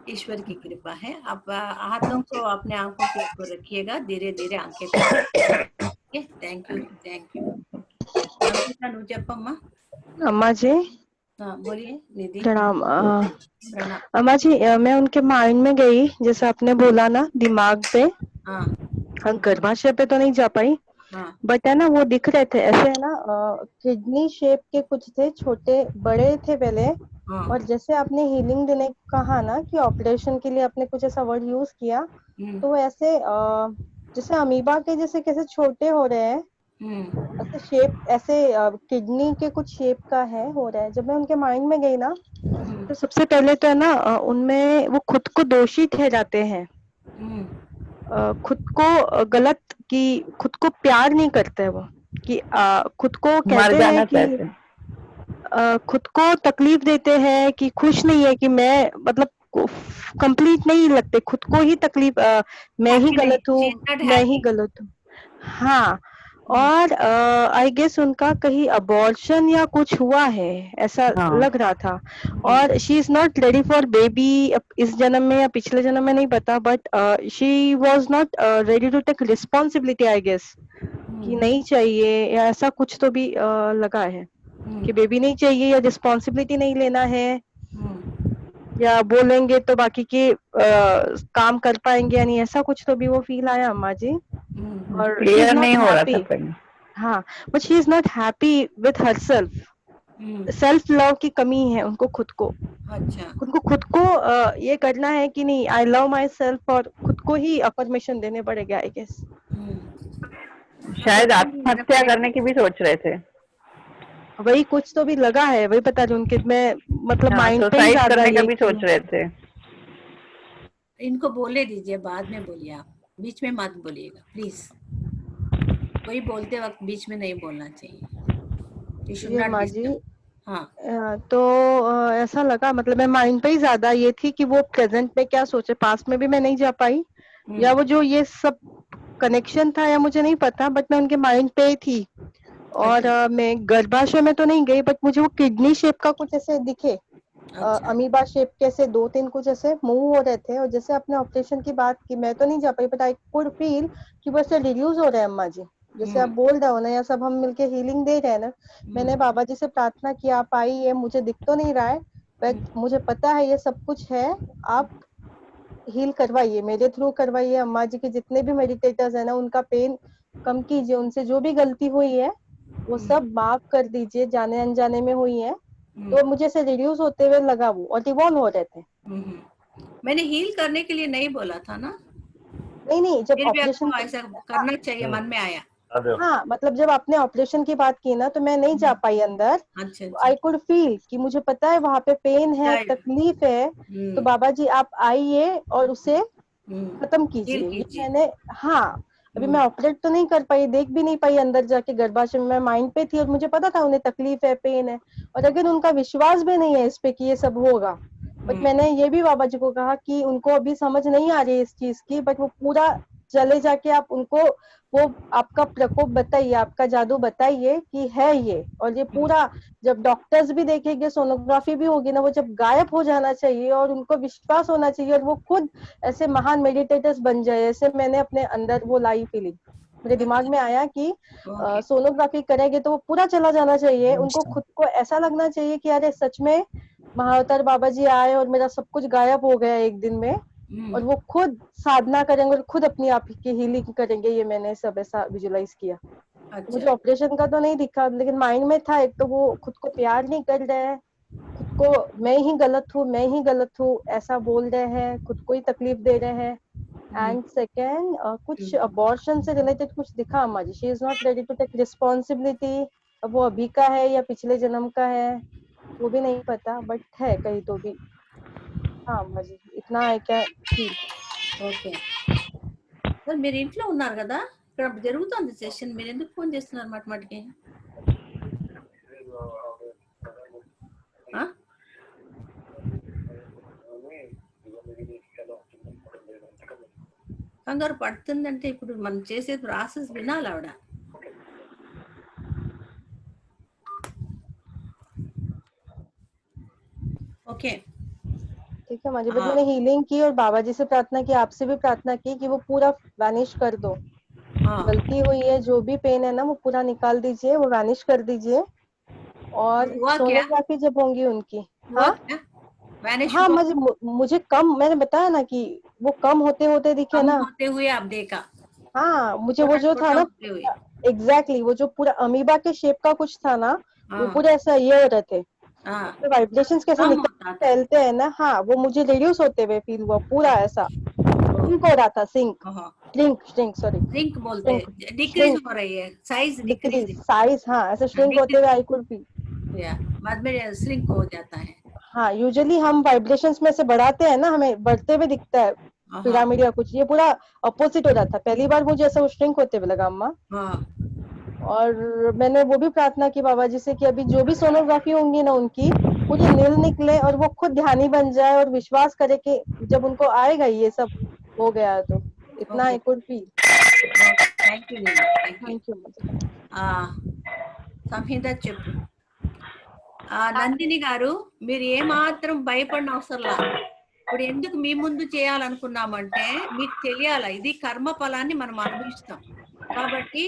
ईश्वर की कृपा है। आप हाथों को अपने आंखों के ऊपर रखिएगा, धीरे धीरे आंखें खोलिए। Thank you thank you. Ankita నువ్వు చెప్పమ్మా। अम्मा जी बोलिए निधि। प्रणाम। प्रणाम। अम्मा जी, मैं उनके माइंड में गई, जैसे आपने बोला ना, दिमाग पे। हाँ हाँ, गर्भाशय पे तो नहीं जा पाई, हाँ बट है ना वो दिख रहे थे ऐसे, है ना, किडनी शेप के कुछ थे, छोटे बड़े थे पहले। हाँ और जैसे आपने हीलिंग देने को कहा ना कि ऑपरेशन के लिए आपने कुछ ऐसा वर्ड यूज किया, हम्म तो वो ऐसे जैसे अमीबा के जैसे कैसे छोटे हो रहे हैं, हम्म ऐसे शेप, ऐसे किडनी के कुछ शेप का है, हो रहा है। जब मैं उनके माइंड में गई ना, हम्म तो सबसे पहले तो है ना उनमें वो खुद को दोषी ठहराते हैं, हम्म खुद को गलत, कि खुद को प्यार नहीं करते वो, कि खुद को मर कहते हैं जाना कि चाहते हैं। खुद को तकलीफ देते हैं, कि खुश नहीं है, कि मैं मतलब कंप्लीट नहीं लगते, खुद को ही तकलीफ, मैं ही हैप्पी नहीं, गलत हूँ, शी इज नॉट मैं ही हैप्पी। गलत हूँ। हाँ, और आई गेस उनका कहीं अबॉर्शन या कुछ हुआ है, ऐसा हाँ, लग रहा था। और she is not ready for baby, इस जन्म में या पिछले जन्म में नहीं पता, but she was not ready to take responsibility, I guess, कि नहीं चाहिए, या ऐसा कुछ तो भी लगा है, कि बेबी नहीं चाहिए, या रिस्पॉन्सिबिलिटी नहीं लेना है, या बोलेंगे तो बाकी के काम कर पाएंगे या नहीं, ऐसा कुछ तो भी वो फील आया अम्मा जी। और शी इज क्लियर नहीं नॉट हो रहा था हैप्पी। पहले। हाँ, but she is not happy with herself, self love की कमी है उनको, खुद को, अच्छा उनको खुद को ये करना है कि नहीं, आई लव माई सेल्फ, और खुद को ही अफर्मेशन देने पड़ेगा, आई गेस। शायद आत्महत्या करने की भी सोच रहे थे। वही कुछ तो भी लगा है, वही पता नहीं उनके में, मतलब हाँ, माइंड पे ही सुसाइड ज्यादा करने का ये भी कि सोच रहे थे। इनको बोले दीजिए, बाद में बोलिए, आप बीच में मत बोलिएगा प्लीज। कोई बोलते वक्त बीच में नहीं बोलना चाहिए। यू शुड ये नॉट माँ जी, डिस्टर्ब। हाँ तो ऐसा लगा, मतलब मैं माइंड पे ही ज्यादा ये थी कि वो प्रेजेंट में क्या सोचे, पास्ट में भी मैं नहीं जा पाई, या वो जो ये सब कनेक्शन था, या मुझे नहीं पता, बट मैं उनके माइंड पे ही थी। और अच्छा मैं गर्भाशय में तो नहीं गई, बट मुझे वो किडनी शेप का कुछ ऐसे दिखे, अच्छा अमीबा शेप के, ऐसे 2-3 कुछ ऐसे मूव हो रहे थे। और जैसे आपने ऑपरेशन की बात की, मैं तो नहीं जा पाई, बट आई कुड फील कि वो ऐसे रिड्यूस हो रहे हैं अम्मा जी, जैसे आप बोल रहे हो ना, या सब हम मिलके हीलिंग दे रहे हैं ना। मैंने बाबा जी से प्रार्थना की, आप आइए, मुझे दिख तो नहीं रहा है, बट मुझे पता है ये सब कुछ है, आप हील करवाइए, मेरे थ्रू करवाइए, अम्मा जी के जितने भी मेडिटेटर्स है ना, उनका पेन कम कीजिए, उनसे जो भी गलती हुई है वो सब माफ कर दीजिए, जाने अनजाने में हुई है। तो मुझे से रिड्यूस होते हुए लगा वो, और डिवॉल्व हो रहे थे। मैंने हील करने के लिए नहीं बोला था ना, नहीं नहीं, जब फिर भी ऑपरेशन, आपको ऐसा करना चाहिए, मन में आया। हाँ, मतलब जब आपने ऑपरेशन की बात की ना, तो मैं नहीं जा पाई अंदर। अच्छा अच्छा आई कुड फील कि मुझे पता है वहां पे पेन है, राइट। तकलीफ है, तो बाबा जी आप आइए और उसे खत्म कीजिए। ये मैंने, हाँ अभी मैं ऑपरेट तो नहीं कर पाई, देख भी नहीं पाई अंदर जाके गर्भाशय में, मैं माइंड पे थी और मुझे पता था उन्हें तकलीफ है, पेन है, और अगर उनका विश्वास भी नहीं है इस पे कि ये सब होगा, बट मैंने ये भी बाबा जी को कहा कि उनको अभी समझ नहीं आ रही है इस चीज की, बट वो पूरा चले जाके आप उनको वो आपका प्रकोप बताइए, आपका जादू बताइए कि है ये, और ये पूरा जब डॉक्टर्स भी देखेंगे, सोनोग्राफी भी होगी ना, वो जब गायब हो जाना चाहिए और उनको विश्वास होना चाहिए और वो खुद ऐसे महान मेडिटेटर्स बन जाए। ऐसे मैंने अपने अंदर वो लाई फीलिंग, मेरे दिमाग में आया कि सोनोग्राफी करेंगे तो वो पूरा चला जाना चाहिए, उनको खुद को ऐसा लगना चाहिए कि अरे सच में महाअवतार बाबा जी आए और मेरा सब कुछ गायब हो गया एक दिन में, और वो खुद साधना करेंगे और खुद अपनी आप की हीलिंग करेंगे। ये मैंने सब ऐसा विजुलाइज किया। अच्छा। मुझे ऑपरेशन का तो नहीं दिखा, लेकिन माइंड में था। एक तो वो खुद को प्यार नहीं कर रहे हैं, खुद को मैं ही गलत हूँ ऐसा बोल रहे हैं, खुद को ही तकलीफ दे रहे हैं। एंड सेकेंड कुछ अबॉर्शन से रिलेटेड कुछ दिखा अम्मा जी, she is not ready to take responsibility. अब वो अभी का है या पिछले जन्म का है वो भी नहीं पता, बट है कहीं तो भी। हाँ అమ్మా जी, इतना है क्या फील। ఓకే సార్, మీరు ఇంట్లో ఉన్నారు కదా, ఇక్కడ జరుగుతుంది సెషన్, మీరు ఎందుకు ఫోన్ చేస్తున్నారు మాటిమాటికి? కంగారు పడుతుందంటే ఇప్పుడు మనం చేసే ప్రాసెస్ వినాలి ఆవిడ. ఓకే ठीक है माँ जी, बट मैंने हीलिंग की और बाबा जी से प्रार्थना की, आपसे भी प्रार्थना की कि वो पूरा वैनिश कर दो। गलती हुई है, जो भी पेन है ना वो पूरा निकाल दीजिए, वो वैनिश कर दीजिए। और सोनोग्राफी जब होंगी उनकी, हाँ हाँ माँ जी, मुझे कम, मैंने बताया ना कि वो कम होते होते दिखे ना, होते हुए आप देखा। हाँ मुझे वो जो था ना एग्जैक्टली वो जो पूरा अमीबा के शेप का कुछ था ना, वो पूरे ऐसा ये हो रहे थे, वाइब्रेशंस कैसे निकल फैलते हैं ना, हाँ वो मुझे रिड्यूस होते हुए फील हुआ पूरा ऐसा सिंक हो रहा था। श्रिंक श्रिंक बोलते हैं, डिक्रीज हो रही है साइज, डिक्रीज साइज, हाँ ऐसे श्रिंक होते हुए आई कुड फील, बाद में श्रिंक हो जाता है। हाँ यूजुअली हम वाइब्रेशंस में से बढ़ाते हैं ना, हमें बढ़ते हुए दिखता है पिरामिड या कुछ, ये पूरा अपोजिट हो रहा था। पहली बार मुझे ऐसा वो श्रिंक होते हुए लगा अम्मा। और मैंने वो भी प्रार्थना की बाबा जी से कि अभी जो भी सोनोग्राफी होंगी ना उनकी पूरी नील निकले और वो खुद ध्यानी बन जाए और विश्वास करे कि जब उनको आएगा ये सब हो गया तो इतना I could feel. Thank you Samhita చెప్పు. నందిని గారు, మీరు ఏమాత్రం భయపడిన అవసరంలా. ఇప్పుడు ఎందుకు మీ ముందు చేయాలనుకున్నామంటే మీకు తెలియాల ఇది కర్మ ఫలాన్ని మనం అనుభవిస్తాం కాబట్టి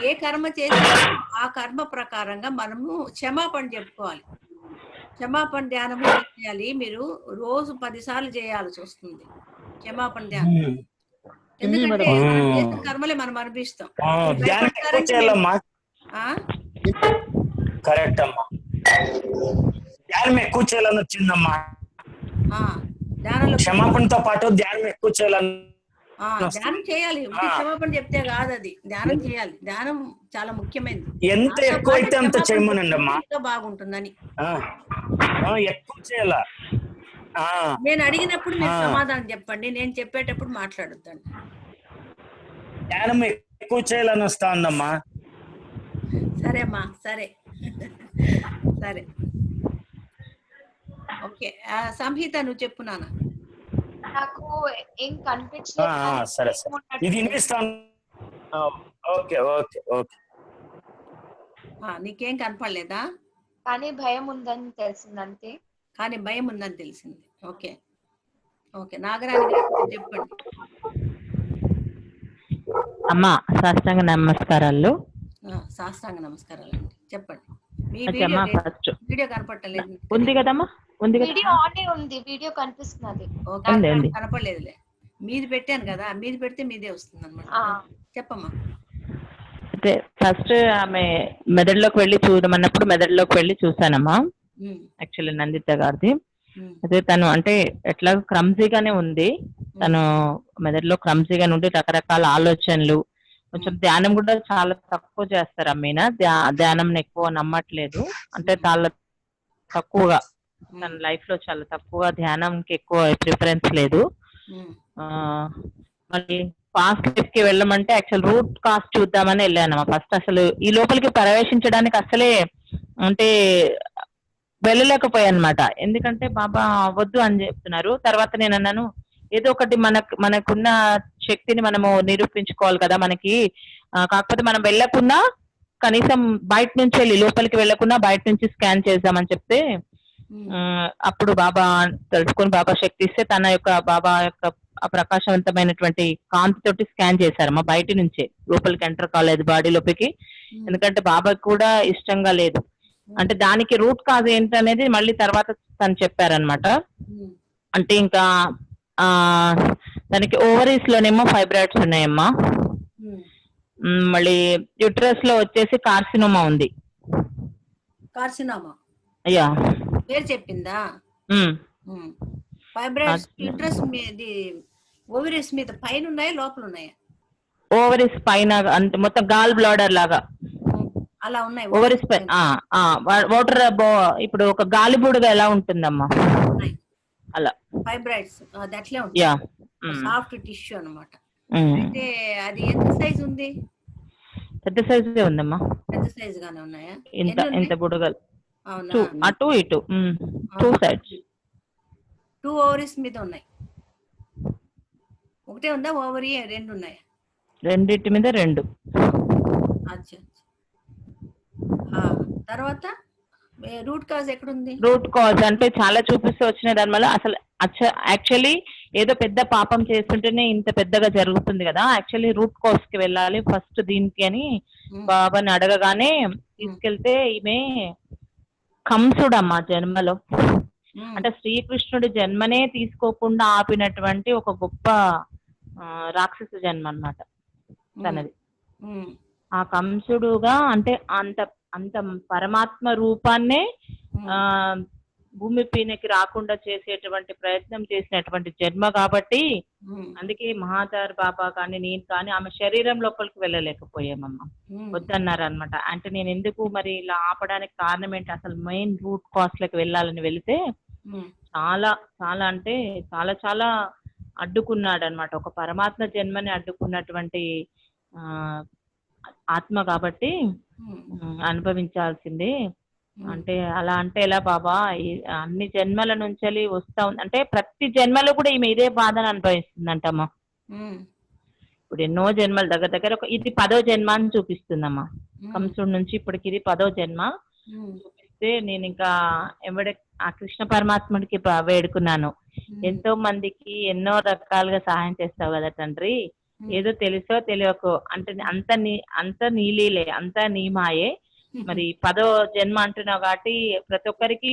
ఏ కర్మ చేసినా ఆ కర్మ ప్రకారంగా మనము క్షమాపణ చెప్పుకోవాలి. క్షమాపణ ధ్యానం చేయాలి. మీరు రోజు 10 సార్లు చేయాల్సి వస్తుంది క్షమాపణ ధ్యానం. ఎందుకంటే మనం చేసిన కర్మలే మనం అనుభవిస్తాం. కరెక్ట్ అమ్మా, ధ్యానం ఎక్కువ చేయాలని వచ్చిందమ్మా. క్షమాపణతో పాటు ధ్యానం ఎక్కువ చేయాలని. ధ్యానం చేయాలి, క్షమాపణ చెప్తే కాదు, అది ధ్యానం చేయాలి. ధ్యానం చాలా ముఖ్యమైనది. ఎంత ఎక్కువ అయితే అంత చేయమనండి అమ్మా, బాగుంటుందని. ఎక్కువ చేయాల. నేను అడిగినప్పుడు మీరు సమాధానం చెప్పండి, నేను చెప్పేటప్పుడు మాట్లాడొద్దండి. ధ్యానం ఎక్కువ చేయాలని వస్తా ఉందమ్మా. సరే అమ్మా, సరే సరే ఓకే. సంహిత నువ్వు చెప్పు నాన్న. నాకు ఏం కనిపించలేదు. సరే సరే, ఇది వినిపిస్తాను. Okay okay okay. నీకేం కనపడలేదా? కానీ భయం ఉందని తెలిసింది అంతే. కానీ భయం ఉందని తెలిసింది. Okay okay. నాగరాణి గారు చెప్పండి. అమ్మా సాష్టాంగ నమస్కారాలు. సాష్టాంగ నమస్కారాలు అండి, చెప్పండి. మీ వీడియో కనపడలేదు. ఉంది కదమ్మా, ఉంది కదా, వీడియో ఆనే ఉంది, వీడియో కనిపిస్తున్నది. కనపడలేదులే, మీది పెట్టాను కదా, మీది పెడితే మీదే వస్తుంది అన్నమాట. చెప్పమ్మా. అంటే ఫస్ట్ ఆమె మెదడులోకి వెళ్ళి చూడమన్నప్పుడు మెదడులోకి వెళ్ళి చూసానమ్మా, యాక్చువల్లీ నందిత గారిది. అదే తను అంటే ఎట్లా క్రమ్జీగానే ఉంది, తను మెదడులో క్రమ్జీగానే ఉండి రకరకాల ఆలోచనలు, కొంచెం ధ్యానం కూడా చాలా తక్కువ చేస్తారు అమ్మీనా, ధ్యానం ఎక్కువ నమ్మట్లేదు. అంటే చాలా తక్కువగా, తన లైఫ్ లో చాలా తక్కువగా ధ్యానంకి ఎక్కువ ప్రిఫరెన్స్ లేదు. మళ్ళీ ఫాస్ట్ లైఫ్ కి వెళ్ళమంటే యాక్చువల్ రూట్ కాస్ చూద్దామని వెళ్ళాను ఫస్ట్. అసలు ఈ లోపలికి ప్రవేశించడానికి అసలే అంటే వెళ్ళలేకపోయాను అనమాట. ఎందుకంటే బాబా వద్దు అని చెప్తున్నారు. తర్వాత నేను అన్నాను ఏదో ఒకటి మనకున్న శక్తిని మనము నిరూపించుకోవాలి కదా మనకి. కాకపోతే మనం వెళ్ళకుండా కనీసం బయట నుంచి వెళ్ళి లోపలికి వెళ్ళకుండా బయట నుంచి స్కాన్ చేద్దామని చెప్తే అప్పుడు బాబా తెలుసుకొని బాబా శక్తి ఇస్తే తన యొక్క బాబా యొక్క ప్రకాశవంతమైనటువంటి కాంతి తోటి స్కాన్ చేశారమ్మా బయట నుంచే. లోపలికి ఎంటర్ కాలేదు బాడీ లోపలికి, ఎందుకంటే బాబాకి కూడా ఇష్టంగా లేదు. అంటే దానికి రూట్ కాజ్ ఏంటనేది మళ్ళీ తర్వాత తను చెప్పారనమాట. అంటే ఇంకా దానికి ఓవరీస్ లోనేమో ఫైబ్రాయిడ్స్ ఉన్నాయమ్మా. మళ్ళీ యూట్రస్ లో వచ్చేసి కార్సినోమా ఉంది. కార్సినోమా అయ్యా పేరు చెప్పిందా? ఫైబ్రాయిడ్స్ యూట్రస్ మీద, ఓవరీస్ మీద పైన ఉన్నాయా లోపల ఉన్నాయా? ఓవరీస్ పైన అంటే మొత్తం గాల్ బ్లాడర్ లాగా అలా ఉన్నాయి. ఓవరీస్ పైన వాటర్ ఇప్పుడు ఒక గాలిబుడుగా ఎలా ఉంటుందమ్మా అలా ఫైబ్రాయిడ్స్ అది అట్లే ఉంటుంది. సాఫ్ట్ టిష్యూ అన్నమాట. అంటే అది ఎంత సైజ్ ఉంది? పెద్ద సైజే ఉందమ్మా. పెద్ద సైజ్ గానే ఉన్నాయా? ఇంత బుడగలు అవునా? అటు ఇటు 2 sides 2 ఓవరీస్ మీద ఉన్నాయి. ఒకటే ఉందా ఓవరీ? 2 ఉన్నాయా? రెండిటి మీద 2. అచ్చా. తర్వాత రూట్ కాజ్ ఎక్కడుంది? రూట్ కాజ్ అంటే చాలా చూపిస్తూ వచ్చిన దాని వల్ల అసలు యాక్చువల్లీ ఏదో పెద్ద పాపం చేస్తుంటేనే ఇంత పెద్దగా జరుగుతుంది కదా. యాక్చువల్లీ రూట్ కాజ్ కి వెళ్ళాలి ఫస్ట్ దీనికి అని బాబాని అడగగానే తీసుకెళ్తే ఈమె కంసుడమ్మా జన్మలో. అంటే శ్రీకృష్ణుడి జన్మనే తీసుకోకుండా ఆపినటువంటి ఒక గొప్ప రాక్షస జన్మ అన్నమాట తనది. ఆ కంసుడుగా అంటే అంత అంత పరమాత్మ రూపాన్నే భూమి పీనకి రాకుండా చేసేటువంటి ప్రయత్నం చేసినటువంటి జన్మ కాబట్టి అందుకే మహాదార్ బాబా కానీ నేను కానీ ఆమె శరీరం లోపలికి వెళ్ళలేకపోయామమ్మా, వద్దన్నారు అనమాట. అంటే నేను ఎందుకు మరి ఇలా ఆపడానికి కారణం ఏంటి, అసలు మెయిన్ రూట్ కాస్ట్ లకు వెళ్ళాలని వెళితే చాలా చాలా అంటే చాలా చాలా అడ్డుకున్నాడు అనమాట. ఒక పరమాత్మ జన్మని అడ్డుకున్నటువంటి ఆత్మ కాబట్టి అనుభవించాల్సిందే. అంటే అలా అంటే ఎలా బాబా, అన్ని జన్మల నుంచి వస్తా ఉంది అంటే ప్రతి జన్మలో కూడా ఈమె ఇదే బాధను అనుభవిస్తుందంటమ్మా. ఇప్పుడు ఎన్నో జన్మలు దగ్గర దగ్గర ఇది 10వ జన్మ అని చూపిస్తుందమ్మా. కంసుడి నుంచి ఇప్పటికి ఇది 10వ జన్మ చూపిస్తే నేను ఇంకా ఎవడే ఆ కృష్ణ పరమాత్ముడికి వేడుకున్నాను, ఎంతో మందికి ఎన్నో రకాలుగా సహాయం చేస్తావు కదా తండ్రి, ఏదో తెలుసో తెలియకో అంటే అంత నీలీలే, అంత నీ మాయే. మరి 10వ జన్మ అంటున్నావు కాబట్టి ప్రతి ఒక్కరికి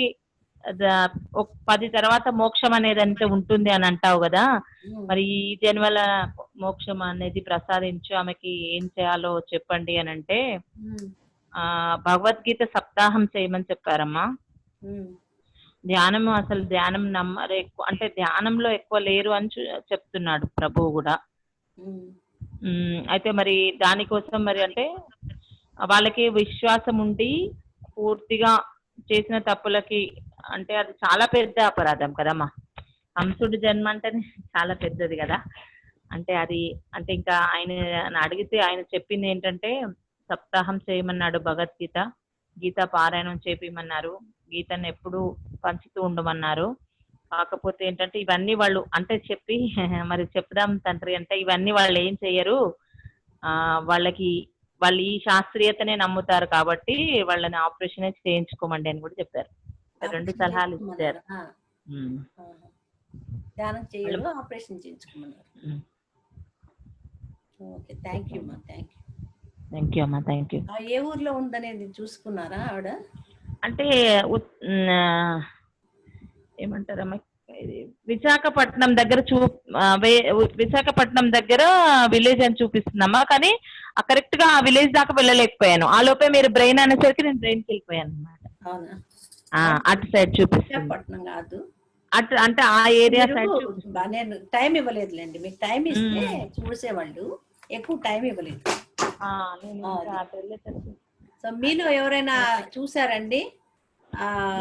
10 తర్వాత మోక్షం అనేది అంతే ఉంటుంది అని అంటావు కదా. మరి ఈ జన్మల మోక్షం అనేది ప్రసాదించు, ఆమెకి ఏం చేయాలో చెప్పండి అని అంటే భగవద్గీత సప్తాహం చేయమని చెప్పారమ్మా. ధ్యానం అసలు ధ్యానం నమ్మరు ఎక్కువ, అంటే ధ్యానంలో ఎక్కువ లేరు అని చెప్తున్నాడు ప్రభువు కూడా. అయితే మరి దానికోసం మరి అంటే వాళ్ళకి విశ్వాసం ఉండి పూర్తిగా చేసిన తప్పులకి అంటే అది చాలా పెద్ద అపరాధం కదమ్మా. కంసుడి జన్మ అంటేనే చాలా పెద్దది కదా. అంటే అది అంటే ఇంకా ఆయన అడిగితే ఆయన చెప్పింది ఏంటంటే సప్తాహం చేయమన్నాడు, భగవద్గీత గీత పారాయణం చేపిమన్నారు, గీతను ఎప్పుడు పంచుతూ ఉండమన్నారు. కాకపోతే ఏంటంటే ఇవన్నీ వాళ్ళు అంటే చెప్పి మరి చెప్దాం తండ్రి అంటే ఇవన్నీ వాళ్ళు ఏం చెయ్యరు, వాళ్ళు ఈ శాస్త్రీయతనే నమ్ముతారు కాబట్టి వాళ్ళని ఆపరేషన్ చేయించుకోమండి అని కూడా చెప్పారు. 2 సలహాలు ఇచ్చారు. ధ్యానం చేయాలి, ఆపరేషన్ చేయించుకోమన్నారు. ఓకే, థ్యాంక్ యూ అమ్మా. థ్యాంక్ యూ అమ్మా, థ్యాంక్ యూ. ఏ ఊర్లో ఉందనేది చూసుకున్నారా ఆవిడ? అంటే ఏమంటారమ్మా విశాఖపట్నం దగ్గర విశాఖపట్నం దగ్గర విలేజ్ అని చూపిస్తుందమ్మా. కానీ కరెక్ట్ గా ఆ విలేజ్ దాకా వెళ్ళలేకపోయాను. ఆ లోపే మీరు బ్రెయిన్ అనేసరికి నేను బ్రెయిన్కి వెళ్ళిపోయాను అనమాట. అటు సైడ్ చూపిస్తాను, కాదు అటు అంటే ఆ ఏరియా సైడ్. నేను టైం ఇవ్వలేదులేండి, మీకు టైం ఇస్తే చూసేవాళ్ళు, ఎక్కువ టైం ఇవ్వలేదు. సో మీలో ఎవరైనా చూసారండి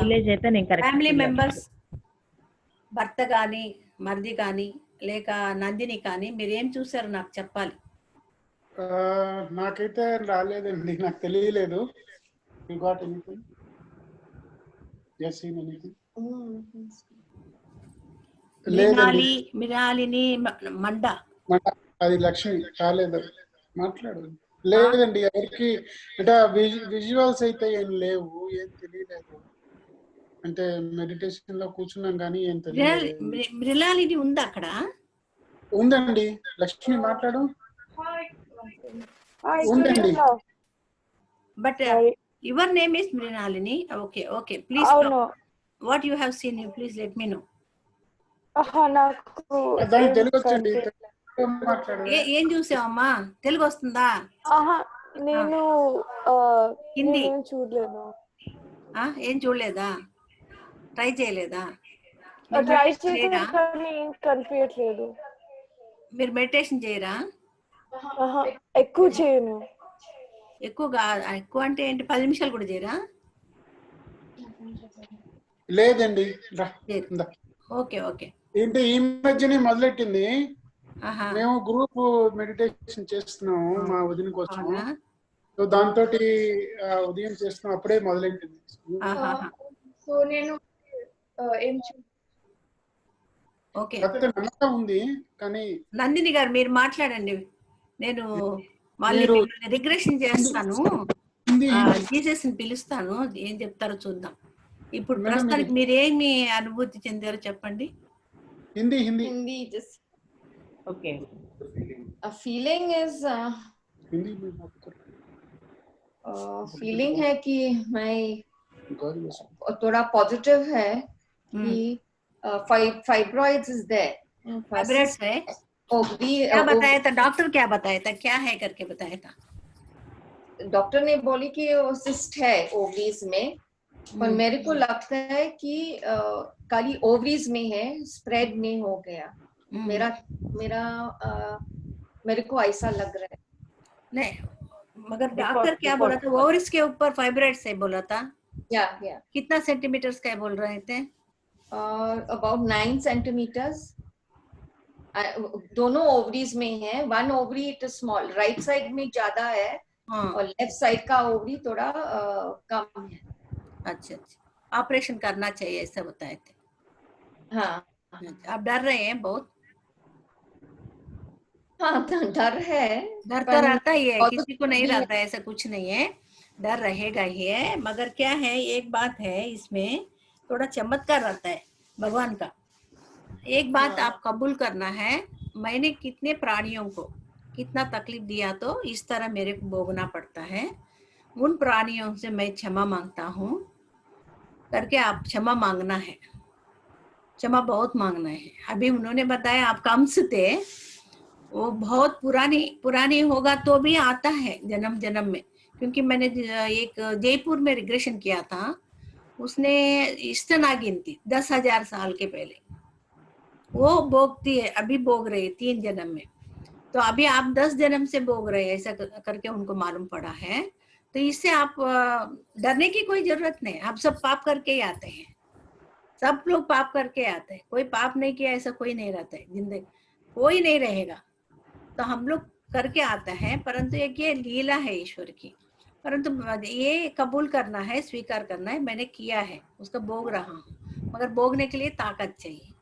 విలేజ్ అయితే నేను ఫ్యామిలీ మెంబర్స్, భర్త కానీ మరిది కానీ లేక నందిని కానీ మీరు ఏం చూసారు నాకు చెప్పాలి. నాకైతే రాలేదండి, నాకు తెలియలేదు. You got anything? Yes seen anything? లేదండి. మిరాలిని మండ అది లక్ష్మి రాలేదు, మాట్లాడు. లేదండి ఎవరికి, అంటే విజువల్స్ అయితే ఏం లేవు, ఏం తెలియలేదు. అంటే మెడిటేషన్ లో కూర్చున్నాం కానీ ఏం తెలియలేదు. మృణాలిని ఉందా అక్కడ? ఉందండి, లక్ష్మి మాట్లాడు. ఉందండి. But your name is Mrinalini. Okay okay, please what you have seen, you please let me know. దానికి తెలుగు వచ్చండి, ఏం చూసావమ్మా? తెలుగు వస్తుందా? నేను హిందీ చూడలేదు. ఏం చూడలేదా? ట్రై చేయలేదా? ట్రై చేసినా కానీ కనిపించట్లేదు. మీరు మెడిటేషన్ చేయరా? ఎక్కువ చేయను. ఎక్కువ అంటే ఏంటి? 10 నిమిషాలు కూడా చేయరా? లేదండి. Okay okay. ఏంటి ఈ మధ్యనే మొదలెట్టింది. మేము గ్రూప్ మెడిటేషన్ చేస్తున్నాము మా వదిన కోసం. సో దాంతో ఉదయం చేస్తున్నాం, అప్పుడే మొదలెట్టింది. సో నేను ఏం ఓకే నమ్మకం ఉంది కానీ. నందిని గారు మీరు మాట్లాడండి, నేను మళ్ళీ రిగ్రెషన్ చేస్తాను, జీసస్ ని పిలుస్తాను, ఏం చెప్తారో చూద్దాం. ఇప్పుడు ప్రస్తుతానికి మీరేమి అనుభూతి చెందారో చెప్పండి. Hindi just okay. a feeling is feeling है कि मैं थोड़ा पॉजिटिव है कि फाइब्रॉइड्स इज देयर. फाइब्रॉइड्स है? क्या बताया था डॉक्टर? क्या बताया था, क्या है करके बताया था? डॉक्टर ने बोली कि वो सिस्ट है ओवरीज में, पर मेरे को लगता है कि खाली ओवरीज में है, स्प्रेड नहीं हो गया. मेरे को ऐसा लग रहा है. नहीं, मगर डॉक्टर क्या बोला था? ओवरीज के ऊपर फाइब्रॉइड्स है बोला था? या कितना सेंटीमीटर्स का बोल रहे थे? About 9 centimetres. दोनों ओवरीज में है. One ovary it is small, right side में ज्यादा है और लेफ्ट साइड का ओवरी थोड़ा कम है. अच्छा, ऑपरेशन करना चाहिए ऐसा बताए थे? हाँ. आप डर रहे हैं बहुत? हाँ, डर है. डर तो रहता ही है, किसी को नहीं रहता है, ऐसा कुछ नहीं है, डर रहेगा ही है. मगर क्या है, एक बात है इसमें, थोड़ा चमत्कार रहता है भगवान का. एक बात आप कबूल करना है, मैंने कितने प्राणियों को कितना तकलीफ दिया तो इस तरह मेरे को भोगना पड़ता है. उन प्राणियों से मैं क्षमा मांगता हूँ करके आप क्षमा मांगना है, क्षमा बहुत मांगना है. अभी उन्होंने बताया आप कंस थे, वो बहुत पुरानी होगा तो भी आता है जन्म जन्म में. क्योंकि मैंने एक जयपुर में रिग्रेशन किया था, उसने इष्टनागिन थी 10,000 साल के पहले, वो भोगती है, अभी भोग रही है 3 जन्म में. तो अभी आप 10 जन्म से भोग रहे हैं, ऐसा करके उनको मालूम पड़ा है. तो इससे आप डरने की कोई जरूरत नहीं. आप सब पाप करके ही आते हैं, सब लोग पाप करके आते हैं. कोई पाप नहीं किया ऐसा कोई नहीं रहता है, जिंदगी कोई नहीं रहेगा. तो हम लोग करके आता है, परंतु एक ये लीला है ईश्वर की. परंतु ये कबूल करना है, स्वीकार करना है, मैंने किया है, उसका भोग रहा हूँ. मगर भोगने के लिए ताकत चाहिए.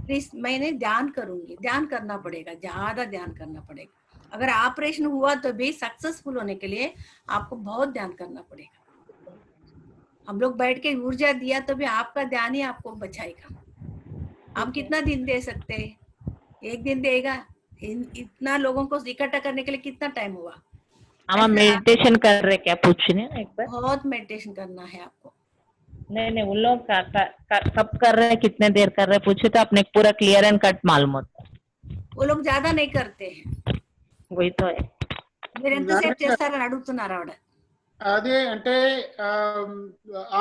प्लीज मैंने ध्यान करूंगी, ध्यान करना पड़ेगा, ज्यादा ध्यान करना पड़ेगा. अगर ऑपरेशन हुआ तो भी सक्सेसफुल होने के लिए आपको बहुत ध्यान करना पड़ेगा. हम लोग बैठ के ऊर्जा दिया तो भी आपका ध्यान ही आपको बचाएगा. हम कितना दिन दे सकते हैं? एक दिन देगा. इतना लोगों को इकट्ठा करने के लिए कितना टाइम हुआ? हम मेडिटेशन कर रहे क्या पूछने एक बार? बहुत मेडिटेशन करना है आपको. नहीं उन लोग कब कर रहे हैं, कितने देर कर रहे हैं पूछे तो अपने पूरा क्लियर एंड कट मालूम होता है. वो लोग ज्यादा नहीं करते हैं. वही तो है. మీరు ఎంతసేపు చేస్తారని అడుగుతున్నారు ఆవిడ. అదే అంటే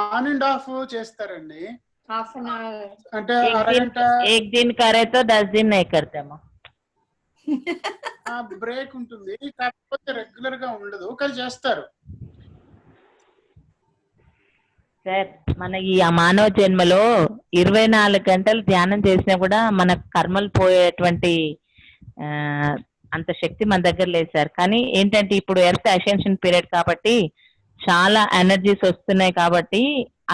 ఆన్ అండ్ ఆఫ్ చేస్తారండి. Half an hour. అంటే అరగంట. एक दिन करे तो 10 दिन नहीं करते అమ్మా. బ్రేక్ ఉంటుంది, కాకపోతే రెగ్యులర్ గా ఉండదు, కానీ చేస్తారు. సార్ మన ఈ మానవ జన్మలో 24 గంటలు ధ్యానం చేసినా కూడా మన కర్మలు పోయేటువంటి అంత శక్తి మన దగ్గర లేదు సార్. కానీ ఏంటంటే ఇప్పుడు ఎర్త్ అసెన్షన్ పీరియడ్ కాబట్టి చాలా ఎనర్జీస్ వస్తున్నాయి కాబట్టి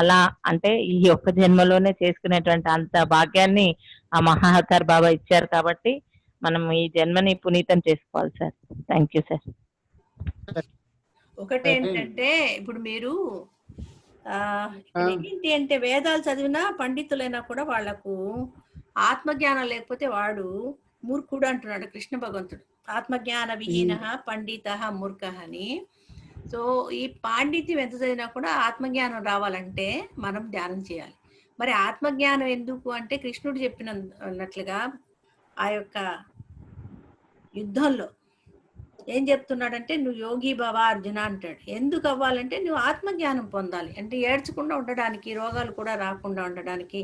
అలా అంటే ఈ ఒక్క జన్మలోనే చేసుకునేటువంటి అంత భాగ్యాన్ని ఆ మహావతార్ బాబా ఇచ్చారు కాబట్టి మనం ఈ జన్మని పునీతం చేసుకోవాలి సార్. Thank you sir. ఒకటి ఏంటంటే ఇప్పుడు మీరు ఏంటి అంటే వేదాలు చదివినా పండితులైనా కూడా వాళ్లకు ఆత్మజ్ఞానం లేకపోతే వాడు మూర్ఖుడు అంటున్నాడు కృష్ణ భగవంతుడు. ఆత్మజ్ఞాన విహీన పండిత మూర్ఖ అని. సో ఈ పాండిత్యం ఎంత చదివినా కూడా ఆత్మజ్ఞానం రావాలంటే మనం ధ్యానం చేయాలి. మరి ఆత్మజ్ఞానం ఎందుకు అంటే కృష్ణుడు చెప్పినట్లుగా ఆ యొక్క యుద్ధంలో ఏం చెప్తున్నాడంటే నువ్వు యోగి భవ అర్జున అంటాడు. ఎందుకు అవ్వాలంటే నువ్వు ఆత్మజ్ఞానం పొందాలి. అంటే ఏడ్చకుండా ఉండడానికి, రోగాలు కూడా రాకుండా ఉండడానికి,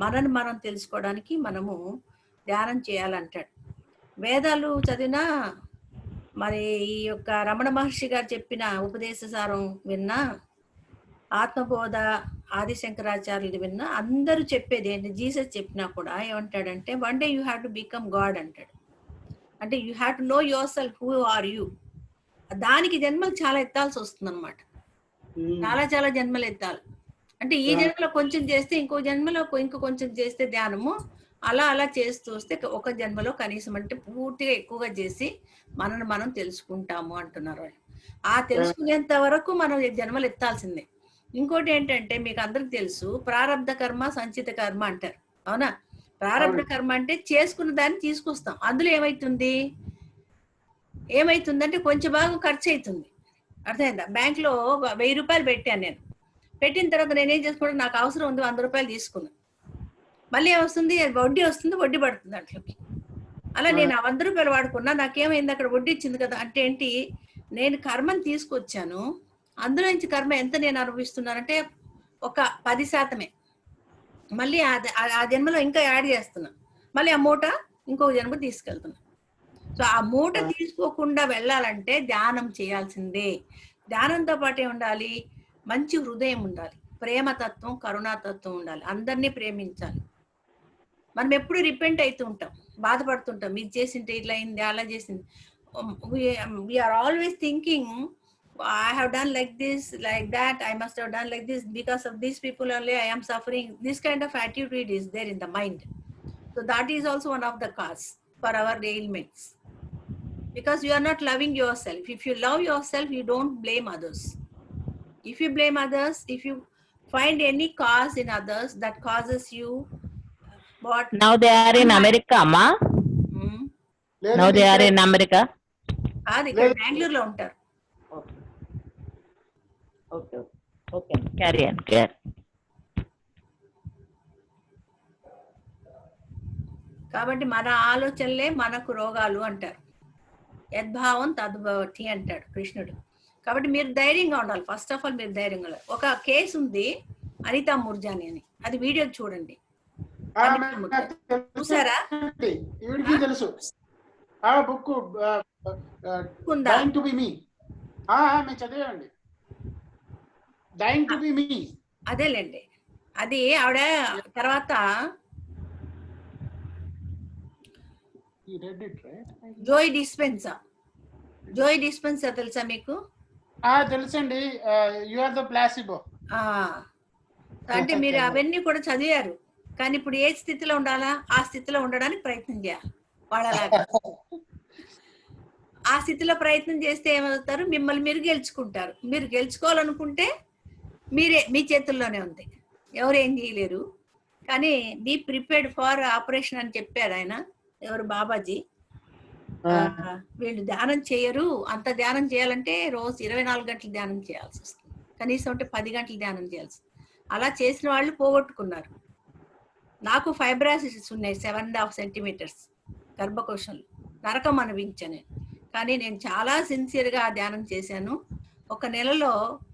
మనని మనం తెలుసుకోవడానికి మనము ధ్యానం చేయాలంటాడు. వేదాలు చదివినా మరి ఈ యొక్క రమణ మహర్షి గారు చెప్పిన ఉపదేశ సారం విన్నా, ఆత్మబోధ ఆదిశంకరాచార్యులు విన్నా, అందరూ చెప్పేది ఏంటి, జీసస్ చెప్పినా కూడా ఏమంటాడంటే one day you have to become God అంటాడు. అంటే you have to know yourself, who are you. దానికి జన్మలు చాలా ఎత్తాల్సి వస్తుంది అనమాట. చాలా జన్మలు ఎత్తాలి. అంటే ఈ జన్మలో కొంచెం చేస్తే ఇంకో జన్మలో ఇంకో కొంచెం చేస్తే ధ్యానము అలా చేస్తూ వస్తే ఒక జన్మలో కనీసం అంటే పూర్తిగా ఎక్కువగా చేసి మనల్ని మనం తెలుసుకుంటాము అంటున్నారు వాళ్ళు. ఆ తెలుసుకునేంత వరకు మనం జన్మలు ఎత్తాల్సిందే. ఇంకోటి ఏంటంటే మీకు అందరికి తెలుసు ప్రారబ్ధ కర్మ సంచిత కర్మ అంటారు, అవునా? ప్రారబ్ధ కర్మ అంటే చేసుకున్న దాన్ని తీసుకొస్తాం. అందులో ఏమైతుందంటే కొంచెం భాగం ఖర్చు అవుతుంది. అర్థమైందా? బ్యాంక్ లో 1000 రూపాయలు పెట్టాను నేను. పెట్టిన తర్వాత నేనేం చేసుకుంటే నాకు అవసరం ఉంది 100 రూపాయలు తీసుకున్నాను. మళ్ళీ ఏమొస్తుంది, వడ్డీ వస్తుంది, వడ్డీ పడుతుంది దాంట్లోకి. అలా నేను ఆ 100 రూపాయలు వాడుకున్నా, నాకేమైంది అక్కడ వడ్డీ ఇచ్చింది కదా. అంటే ఏంటి, నేను కర్మని తీసుకొచ్చాను, అందులో నుంచి కర్మ ఎంత నేను అనుభవిస్తున్నానంటే ఒక 10%. మళ్ళీ ఆ జన్మలో ఇంకా యాడ్ చేస్తున్నా, మళ్ళీ ఆ మూట ఇంకొక జన్మ తీసుకెళ్తున్నా. సో ఆ మూట తీసుకోకుండా వెళ్ళాలంటే ధ్యానం చేయాల్సిందే. ధ్యానంతో పాటే ఉండాలి మంచి హృదయం ఉండాలి, ప్రేమతత్వం కరుణాతత్వం ఉండాలి, అందరినీ ప్రేమించాలి. మనం ఎప్పుడు రిపెంట్ అవుతూ ఉంటాం, బాధపడుతుంటాం, ఇది చేసింటే ఇట్లా అయింది అలా చేసింది. We're always thinking I have done like this, like that, I must have done like this, because of these people only I am suffering. This kind of attitude is there in the mind. So that is also one of the cause for our ailments, because you are not loving yourself. If you love yourself, you don't blame others. If you blame others, if you find any cause in others that causes you what? Now they are in America, amma. Now they are in America. ఇక్కడ బెంగళూరులో ఉంటారు. Okay. Carry on. కాబట్టి మన ఆలోచనలే మనకు రోగాలు అంటారు. యద్భావం తద్భవతి అంటాడు కృష్ణుడు. కాబట్టి మీరు ధైర్యంగా ఉండాలి. ఫస్ట్ ఆఫ్ ఆల్ మీరు ధైర్యంగా ఉండాలి. ఒక కేసు ఉంది అనితా ముర్జాని అని, అది వీడియో చూడండి. చూసారా? తెలుసు బుక్ టు బి మీ చదివండి. డైయింగ్ టు బి మీ, అదేలేండి. అది ఆవిడ తర్వాత జోయ్ డిస్పెన్సా తెలుసా మీకు? తెలుసండి. You are the placebo. అంటే మీరు అవన్నీ కూడా చదివారు, కానీ ఇప్పుడు ఏ స్థితిలో ఉండాలా ఆ స్థితిలో ఉండడానికి ప్రయత్నం చేయాలి వాళ్ళలాగా. ఆ స్థితిలో ప్రయత్నం చేస్తే ఏమవుతారు, మిమ్మల్ని మీరు గెలుచుకుంటారు. మీరు గెలుచుకోవాలనుకుంటే మీ చేతుల్లోనే ఉంది, ఎవరు ఏం చేయలేరు. కానీ బీ ప్రిపేర్డ్ ఫర్ ఆపరేషన్ అని చెప్పారు ఆయన, ఎవరు బాబాజీ. వీళ్ళు ధ్యానం చేయరు. అంత ధ్యానం చేయాలంటే రోజు 24 గంటలు ధ్యానం చేయాల్సి వస్తుంది, కనీసం అంటే 10 గంటలు ధ్యానం చేయాల్సి. అలా చేసిన వాళ్ళు పోగొట్టుకున్నారు. నాకు ఫైబ్రాసిస్ ఉన్నాయి 7.5 సెంటీమీటర్స్ గర్భకోశంలో, నరకం అనిపించాను. కానీ నేను చాలా సిన్సియర్గా ధ్యానం చేశాను. 1 నెలలో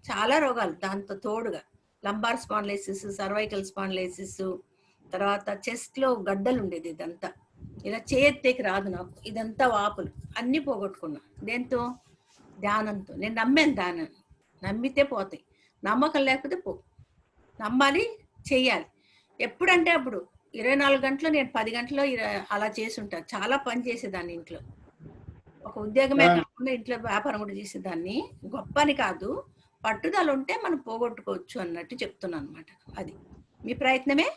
చాలా రోగాలు, దాంతో తోడుగా లంబార్ స్పాండిలైసిస్, సర్వైకల్ స్పాండిలైసిస్, తర్వాత చెస్ట్లో గడ్డలు ఉండేది, ఇదంతా ఇలా చేయెత్తేకి రాదు నాకు, ఇదంతా వాపులు అన్నీ పోగొట్టుకున్నా. దేంతో? ధ్యానంతో. నేను నమ్మాను ధ్యానాన్ని. నమ్మితే పోతాయి, నమ్మకం లేకపోతే పో. నమ్మాలి, చెయ్యాలి. ఎప్పుడంటే అప్పుడు 24 గంటలు నేను 10 గంటలు అలా చేసి ఉంటాను. చాలా పని చేసేదాన్ని ఇంట్లో. ఒక ఉద్యోగమే కాకుండా ఇంట్లో వ్యాపారం కూడా చేసేదాన్ని. గొప్ప అని కాదు, పట్టుదల ఉంటే మనం పోగొట్టుకోవచ్చు అన్నట్టు చెప్తున్నాను అనమాట. అది మీ ప్రయత్నమే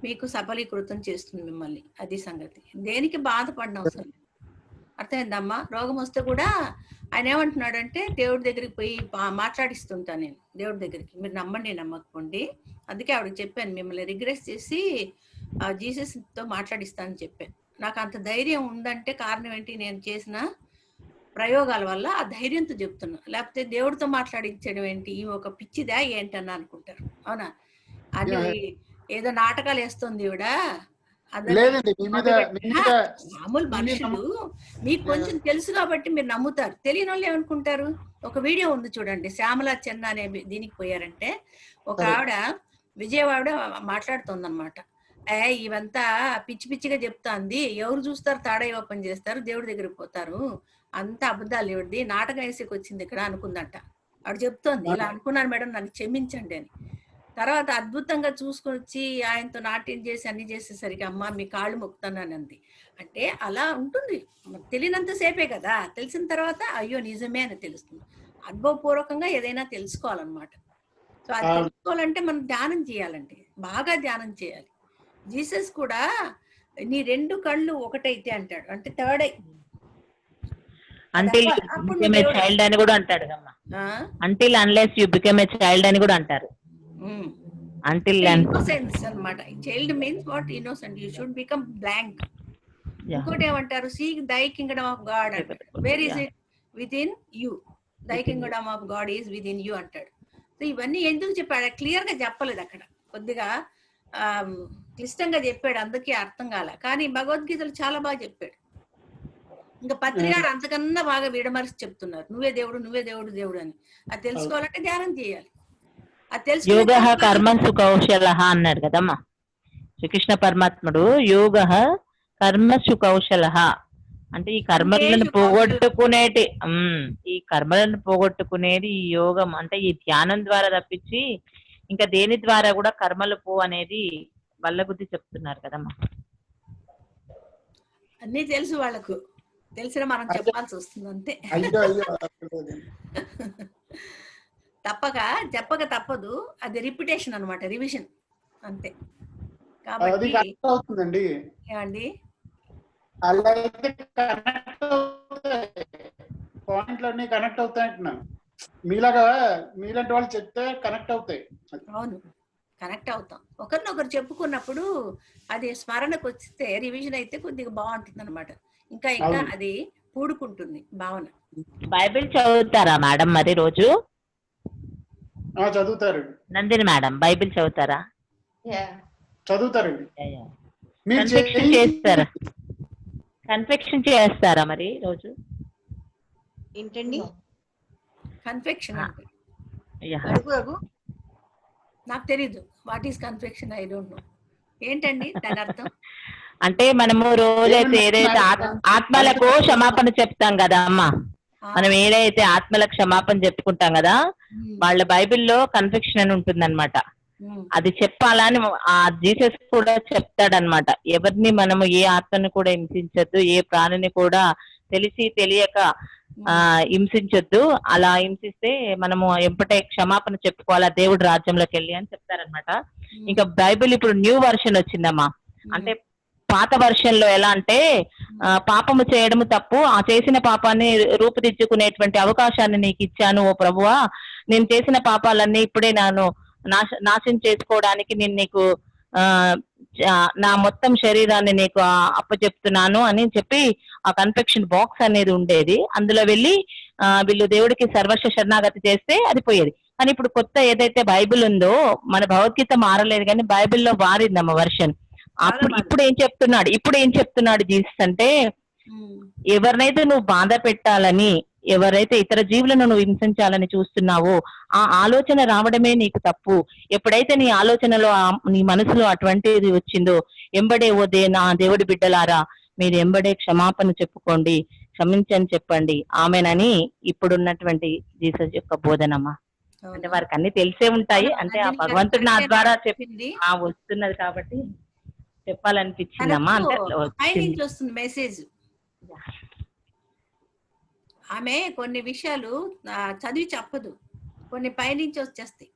మీకు సఫలీకృతం చేస్తుంది మిమ్మల్ని. అది సంగతి. దేనికి బాధపడిన అవసరం లేదు. అర్థమైందమ్మా? రోగం వస్తే కూడా ఆయన ఏమంటున్నాడంటే దేవుడి దగ్గరికి పోయి మాట్లాడిస్తుంటాను నేను దేవుడి దగ్గరికి. మీరు నమ్మండి నమ్మకపోండి. అందుకే ఆవిడకి చెప్పాను, మిమ్మల్ని రిగ్రెస్ చేసి జీసస్తో మాట్లాడిస్తానని చెప్పాను. నాకు అంత ధైర్యం ఉందంటే కారణం ఏంటి, నేను చేసిన ప్రయోగాల వల్ల ఆ ధైర్యంతో చెప్తున్నా. లేకపోతే దేవుడితో మాట్లాడించడం ఏంటి, ఈ ఒక పిచ్చిదా ఏంటని అనుకుంటారు. అవునా? అది ఏదో నాటకాలు వేస్తుంది ఈవిడ. మామూలు మనుషులు. మీకు కొంచెం తెలుసు కాబట్టి మీరు నమ్ముతారు. తెలియని వాళ్ళు ఏమనుకుంటారు? ఒక వీడియో ఉంది చూడండి, శ్యామలా చెన్న అనే దీనికి పోయారంటే ఒక ఆవిడ విజయవాడ మాట్లాడుతుందన్నమాట. ఇవంతా పిచ్చి పిచ్చిగా చెప్తాంది, ఎవరు చూస్తారు తాడై ఓపెన్ చేస్తారు, దేవుడి దగ్గరికి పోతారు, అంతా అబద్ధాలు ఇవ్వద్ది, నాటకం వేసేకి వచ్చింది ఇక్కడ అనుకుందంట. ఆవిడ చెప్తోంది, ఇలా అనుకున్నాను మేడం, నన్ను క్షమించండి అని. తర్వాత అద్భుతంగా చూసుకొని వచ్చి ఆయనతో నాట్యం చేసి అన్ని చేసేసరికి అమ్మ మీ కాళ్ళు మొక్కుతానంది. అంటే అలా ఉంటుంది. తెలియనంత సేపే కదా, తెలిసిన తర్వాత అయ్యో నిజమే అని తెలుస్తుంది. అనుభవపూర్వకంగా ఏదైనా తెలుసుకోవాలన్నమాట. సో అది తెలుసుకోవాలంటే మనం ధ్యానం చేయాలండి, బాగా ధ్యానం చేయాలి. జీసస్ కూడా నీ 2 కళ్ళు ఒకటైతే అంటాడు, అంటే third eye. Until become a child అని కూడా అంటాడు కమ్మా. Until unless you become a child అని కూడా అంటారు. అంటిల్ ఇన్నోసెన్స్ అన్నమాట. Child means what? Innocent. You should become blank. ఇంకోటి ఏమంటారు? Seek thy kingdom of God అంటాడు. Where is it? Within you. Thy kingdom of God is within you అంటాడు. So ఇవన్నీ ఎందుకు చెప్పాడు? క్లియర్ గా చెప్పలేదు అక్కడ, కొద్దిగా క్లిష్టంగా చెప్పాడు, అందుకే అర్థం కాల. కానీ భగవద్గీతలు చాలా బాగా చెప్పాడు. ఇంకా పత్రికారు అంతకన్నా బాగా విడమరిచి చెప్తున్నారు, నువ్వే దేవుడు, నువ్వే దేవుడు, దేవుడు అని. అది తెలుసుకోవాలంటే ధ్యానం చేయాలి. అది తెలుసు. యోగ కర్మసు కౌశల అన్నాడు కదమ్మా శ్రీకృష్ణ పరమాత్ముడు. యోగ కర్మసు కౌశల అంటే ఈ కర్మలను పోగొట్టుకునేది ఈ యోగం, అంటే ఈ ధ్యానం ద్వారా తప్పించి ఇంకా దేని ద్వారా కూడా కర్మలు పో అనేది వాళ్ళ గురించి చెప్తున్నారు కదమ్మా. అన్నీ తెలుసు వాళ్ళకు, తెలిసిన మనం చెప్పాల్సి వస్తుంది అంతే. చెప్పక తప్పదు. అది రిపిటేషన్ అన్నమాట, రివిజన్ అంతే. కాబట్టి అవుతుందండి ఏమండి, పాయింట్లన్నీ కనెక్ట్ అవుతాయి అంటున్నాను. మీలాంటి వాళ్ళు చెప్తే కనెక్ట్ అవుతాయి. అవును, కనెక్ట్ అవుతాం. ఒకరినొకరు చెప్పుకున్నప్పుడు అది స్మరణకు వస్తే రివిజన్ అయితే కొద్దిగా బాగుంటుంది అనమాట. ఇంకా ఇంకా అది పూడుకుంటుంది భావన. బైబిల్ చదువుతారా మేడం మరి రోజు? చదువుతారు. నందిని మేడం బైబిల్ చదువుతారా? చదువుతారండి. కన్ఫెక్షన్ చేస్తారా మరి రోజు? ఏంటండి కన్ఫెక్షన్? నాకు తెలీదు. What is confession? I don't know. ఏంటండి దాని అర్థం? అంటే మనము రోజైతే ఏదైతే ఆత్మలకు క్షమాపణ చెప్తాం కదా అమ్మా, మనం ఏదైతే ఆత్మలకు క్షమాపణ చెప్పుకుంటాం కదా, వాళ్ళ బైబిల్లో కన్ఫెక్షన్ అని ఉంటుందన్నమాట. అది చెప్పాలని ఆ జీసస్ కూడా చెప్తాడనమాట. ఎవరిని మనము ఏ ఆత్మని కూడా హింసించొద్దు, ఏ ప్రాణిని కూడా తెలిసి తెలియక హింసించొద్దు. అలా హింసిస్తే మనము ఎంపటే క్షమాపణ చెప్పుకోవాలా దేవుడి రాజ్యంలోకి వెళ్ళి అని చెప్తారనమాట. ఇంకా బైబిల్ ఇప్పుడు న్యూ వర్షన్ వచ్చిందమ్మా. అంటే పాత వర్షన్ లో ఎలా అంటే పాపము చేయడము తప్పు, ఆ చేసిన పాపాన్ని రూపుదిద్దుకునేటువంటి అవకాశాన్ని నీకు ఇచ్చాను ఓ ప్రభువా, నేను చేసిన పాపాలన్నీ ఇప్పుడే నాశనం చేసుకోవడానికి నేను నీకు నా మొత్తం శరీరాన్ని నీకు అప్పచెప్తున్నాను అని చెప్పి ఆ కన్ఫెక్షన్ బాక్స్ అనేది ఉండేది. అందులో వెళ్ళి వీళ్ళు దేవుడికి సర్వస్వ శరణాగతి చేస్తే అది పోయేది. కానీ ఇప్పుడు కొత్త ఏదైతే బైబిల్ ఉందో, మన భగవద్గీత మారలేదు కానీ బైబిల్లో మారిందమ్మ వర్షన్. ఇప్పుడు ఏం చెప్తున్నాడు జీసస్ అంటే, ఎవరినైతే నువ్వు బాధ పెట్టాలని, ఎవరైతే ఇతర జీవులను నువ్వు హింసించాలని చూస్తున్నావో ఆ ఆలోచన రావడమే నీకు తప్పు. ఎప్పుడైతే నీ ఆలోచనలో నీ మనసులో అటువంటిది వచ్చిందో, ఎంబడే నా దేవుడి బిడ్డలారా మీరు ఎంబడే క్షమాపణ చెప్పుకోండి, క్షమించని చెప్పండి ఆమెనని ఇప్పుడున్నటువంటి జీసస్ యొక్క బోధనమ్మా. అంటే వారికి అన్ని తెలిసే ఉంటాయి, అంటే ఆ భగవంతుడు నా ద్వారా వస్తున్నది కాబట్టి చెప్పాలనిపించిందమ్మా. అంటే పైనుంచి వస్తుంది మెసేజ్. ఆమె కొన్ని విషయాలు చదివి చెప్పదు, కొన్ని పైనుంచి వచ్చేస్తాయి,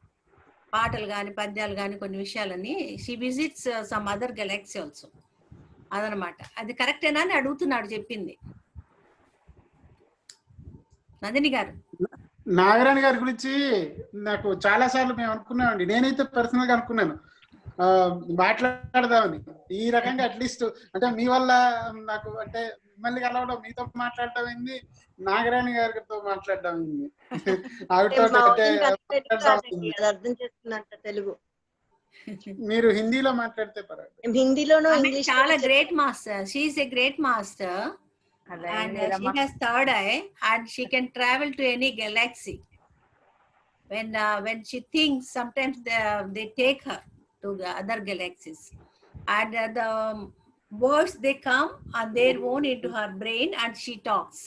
పాటలు కానీ పద్యాలు కానీ కొన్ని విషయాలని. She visits some other Galaxy also, అదనమాట. అది కరెక్టేనా అని అడుగుతున్నాడు చెప్పింది. నందిని గారు, నాగరాణి గారి గురించి నాకు చాలా సార్లు మేము అనుకున్నామండి, నేనైతే పర్సనల్ గా అనుకున్నాను మాట్లాడదామని. ఈ రకంగా అట్లీస్ట్ అంటే మీ వల్ల నాకు అంటే మిమ్మల్ని కలవడం, మీతో మాట్లాడటం అయింది, నాగరాణి గారితో మాట్లాడడం అయింది. ఆవిడతో అర్థం చేస్తున్నంట తెలుగు. మీరు హిందీలో మాట్లాడితే పర్వాలేదు. హిందీలోనూ ఇంగ్లీష్. చాలా great master. She is a great master and she has third eye and she can travel to any galaxy. When she thinks, sometimes they take her to the other galaxies, and the words they come on their own into her brain and she talks.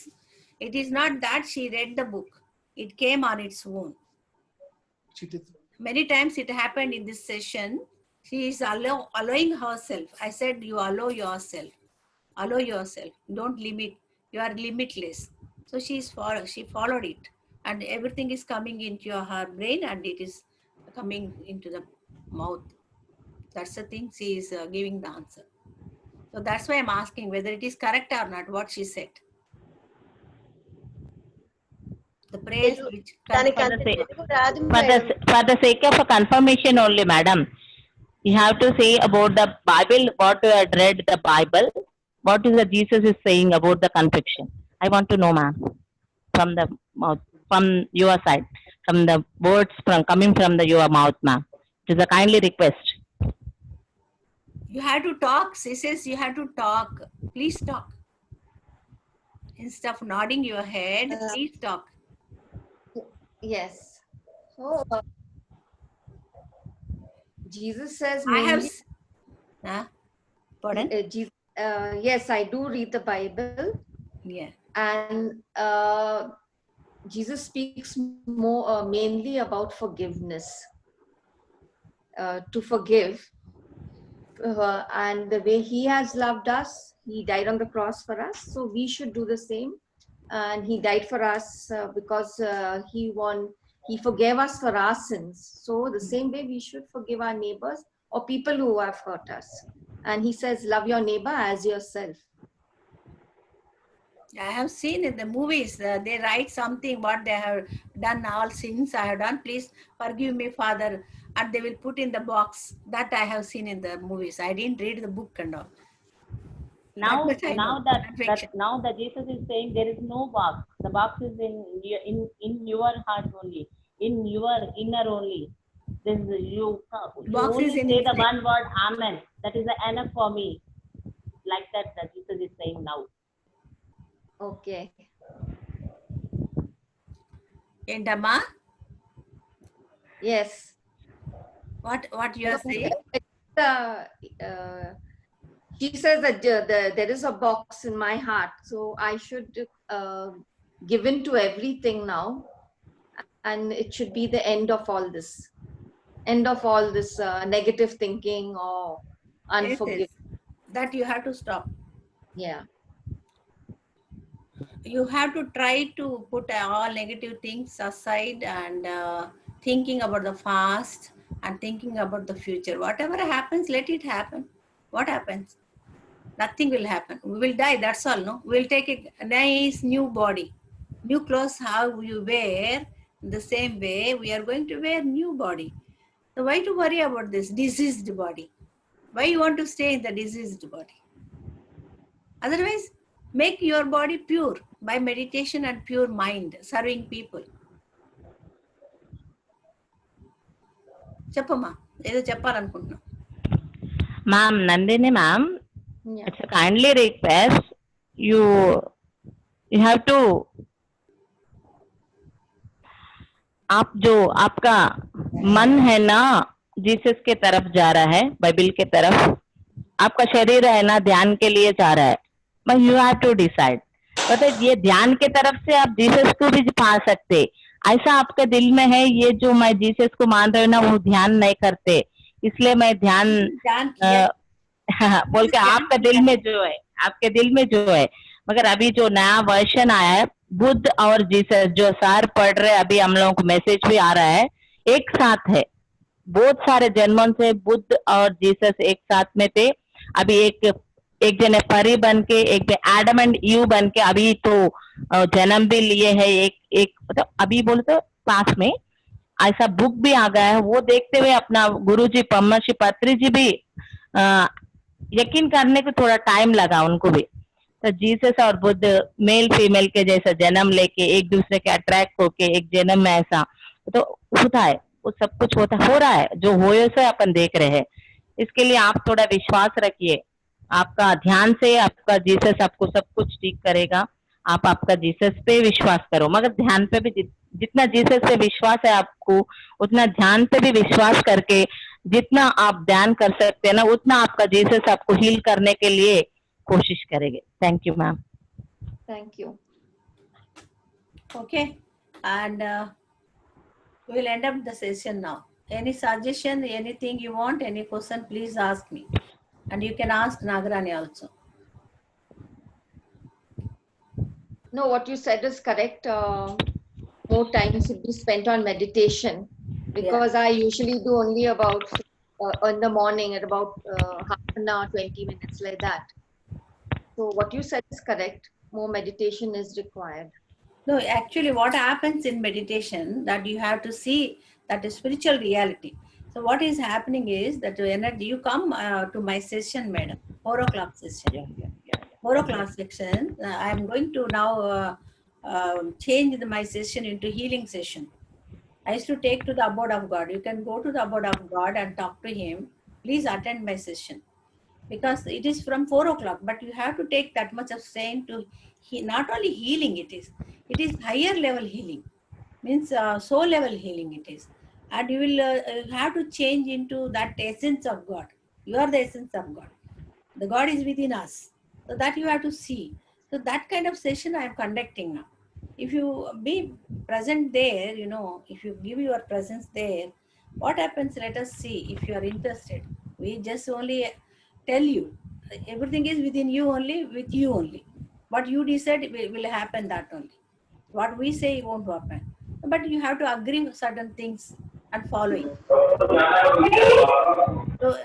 It is not that she read the book, it came on its own. Many times it happened in this session. She is allowing herself. I said, you allow yourself. Allow yourself, don't limit, you are limitless. So she followed it, and everything is coming into her brain and it is coming into the mouth. That's the thing, she is giving the answer. So that's why I'm asking whether it is correct or not what she said. The praise which for the sake of a confirmation only, madam, you have to say about the Bible, what you had read the Bible, what is the Jesus is saying about the conviction. I want to know, ma'am, from the mouth, from your side, from the words coming from your mouth, ma'am. It is a kindly request. You have to talk. She says you have to talk. Please talk. Instead of nodding your head, please talk. Yes. So Jesus says, I have. Pardon? Yes, I do read the Bible. Yeah. And Jesus speaks more mainly about forgiveness. To forgive. And the way he has loved us, he died on the cross for us. So we should do the same. And he died for us because he forgave us for our sins. So the same way we should forgive our neighbors or people who have hurt us. And he says, love your neighbor as yourself. I have seen in the movies, they write something, what they have done, all sins I have done, please forgive me, Father. And they will put in the box. That I have seen in the movies. I didn't read the book and all. Now that Jesus is saying there is no box. The box is in your heart only, in your inner only. This you only say the one word, Amen. That is enough for me. Like that Jesus is saying now. Okay. Endama? Yes. What you are saying? She says that there is a box in my heart, so I should give in to everything now, and it should be the end of all this. End of all this negative thinking or unforgiveness. That you have to stop. Yeah. You have to try to put all negative things aside and thinking about the past and thinking about the future. Whatever happens, let it happen. What happens? Nothing will happen. We will die, that's all, no? We'll take a nice new body. New clothes how you wear, the same way we are going to wear new body. So why to worry about this diseased body? Why you want to stay in the diseased body? Otherwise, make your body pure by meditation and pure mind, serving people. చెప్పమ్మా, ఏదో చెప్పాలనుకుంటున్నా. Ma'am, Nandini ma'am, Yeah. it's a kindly request. You have to, आप जो आपका मन है ना Jesus के तरफ जा रहा है, बाइबल के तरफ, आपका शरीर है ना ध्यान के लिए जा रहा है, but you have to decide. मतलब ये ध्यान के तरफ से आप जीसस को भी पा सकते, ऐसा आपके दिल में है, ये जो मैं जीसस को मान रही हूँ ना, वो ध्यान नहीं करते, इसलिए मैं ध्यान ध्यान किया बोल के आपका दिल में जो है, आपके दिल में जो है। मगर अभी जो नया वर्जन आया है, बुद्ध और जीसस जो सार पढ़ रहे, अभी हम लोगों को मैसेज भी आ रहा है, एक साथ है। बहुत सारे जन्मों से बुद्ध और जीसस एक साथ में थे। अभी एक जने परी बन के, एक एडम एंड यू बन के अभी तो जन्म भी लिए है। एक मतलब अभी बोले तो पास में ऐसा बुक भी आ गया है। वो देखते हुए अपना गुरुजी पद्मश्री पत्री जी भी यकीन करने को थोड़ा टाइम लगा उनको भी। तो जीसस और बुद्ध मेल फीमेल के जैसा जन्म लेके एक दूसरे के अट्रैक्ट होके एक जन्म में ऐसा तो होता है, वो सब कुछ हो रहा है जो हो से अपन देख रहे हैं। इसके लिए आप थोड़ा विश्वास रखिए, आपका ध्यान से आपका जीसस आपको सब कुछ ठीक करेगा। आप आपका जीसस पे विश्वास करो, मगर ध्यान पे भी जितना जीसस पे विश्वास है आपको, उतना ध्यान पे भी विश्वास करके जितना आप ध्यान कर सकते हैं ना, उतना आपका जीसस आपको हील करने के लिए कोशिश करेंगे। Thank you ma'am. Thank you. Okay, and we will end up the session now. Any suggestion, anything you want, any question, please ask me, and you can ask Nagarani also. No, what you said is correct. More time should be spent on meditation, because I usually do only about in the morning at about half an hour, 20 minutes like that. So what you said is correct. More meditation is required. No, actually what happens in meditation, that you have to see that is spiritual reality. So what is happening is that you come to my session, madam, 4 o'clock session. 4 o'clock session, I am going to now change my session into healing session. I used to take to the abode of God. You can go to the abode of God and talk to him. Please attend my session. Because it is from 4 o'clock, but you have to take that much of saying to not only healing, it is higher level healing, means soul level healing it is. And you will have to change into that essence of God. You are the essence of God. The God is within us. So that you have to see. So that kind of session I am conducting now. If you be present there, if you give your presence there, what happens, let us see. If you are interested, we just only tell you everything is within you only, with you only. What you decide will happen, that only. What we say won't happen, but you have to agree with certain things and follow it. So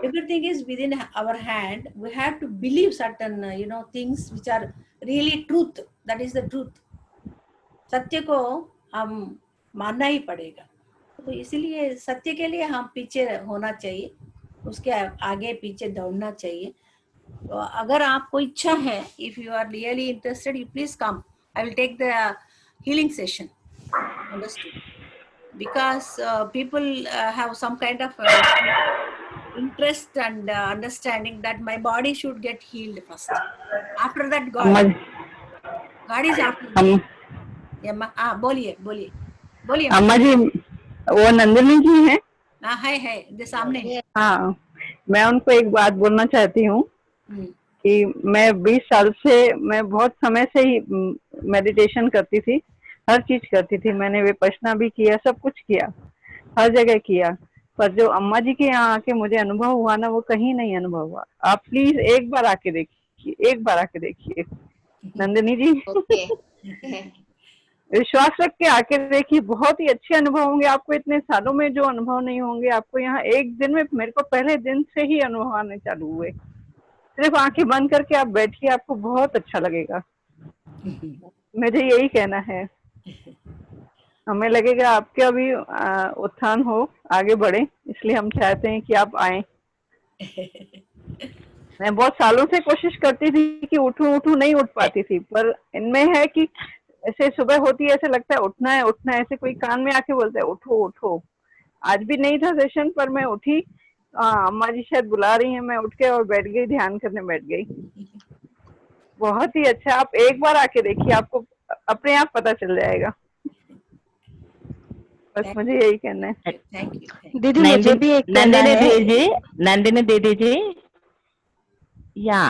everything is within our hand. We have to believe certain things which are really truth. That is the truth. सत्य को हम मानना ही पड़ेगा। तो इसीलिए सत्य के लिए हम पीछे होना चाहिए, उसके आगे पीछे दौड़ना चाहिए। तो अगर आपको इच्छा है, if you are really interested, you please come. I will take the healing session. Understood? Because people have some kind of interest and understanding that my body should get healed first. After that, God is after me. बोलिए बोलिए बोलिए। अम्मा जी, वो नंदिनी जी हैं? हाँ है जो सामने। हाँ, मैं उनको एक बात बोलना चाहती हूँ कि मैं 20 साल से, मैं बहुत समय से ही मेडिटेशन करती थी, हर चीज करती थी। मैंने विपश्यना भी किया, सब कुछ किया, हर जगह किया, पर जो अम्मा जी के यहाँ आके मुझे अनुभव हुआ ना, वो कहीं नहीं अनुभव हुआ। आप प्लीज एक बार आके देखिए, एक बार आके देखिए नंदिनी जी। विश्वास रख के आके देखिए, बहुत ही अच्छे अनुभव होंगे आपको। इतने सालों में जो अनुभव नहीं होंगे आपको यहाँ एक दिन में। मेरे को पहले दिन से ही अनुभव आने चालू हुए। सिर्फ आंखें बंद करके आप बैठिए, आपको बहुत अच्छा लगेगा। मुझे यही कहना है। हमें लगेगा आपके अभी उत्थान हो, आगे बढ़े, इसलिए हम चाहते हैं कि आप आए। मैं बहुत सालों से कोशिश करती थी कि उठूं, नहीं उठ पाती थी, पर इनमें है कि ऐसे सुबह होती है, ऐसे लगता है उठना है, ऐसे कोई कान में आके बोलता है उठो। आज भी नहीं था सेशन, पर मैं उठी। अम्मा जी शायद बुला रही हैं, मैं उठ के और बैठ गई, ध्यान करने बैठ गई। बहुत ही अच्छा। आप एक बार आके देखिए, आपको अपने आप पता चल जाएगा। बस मुझे यही कहना है। दीदी मुझे भी एक नंदिनी दीदी जी, या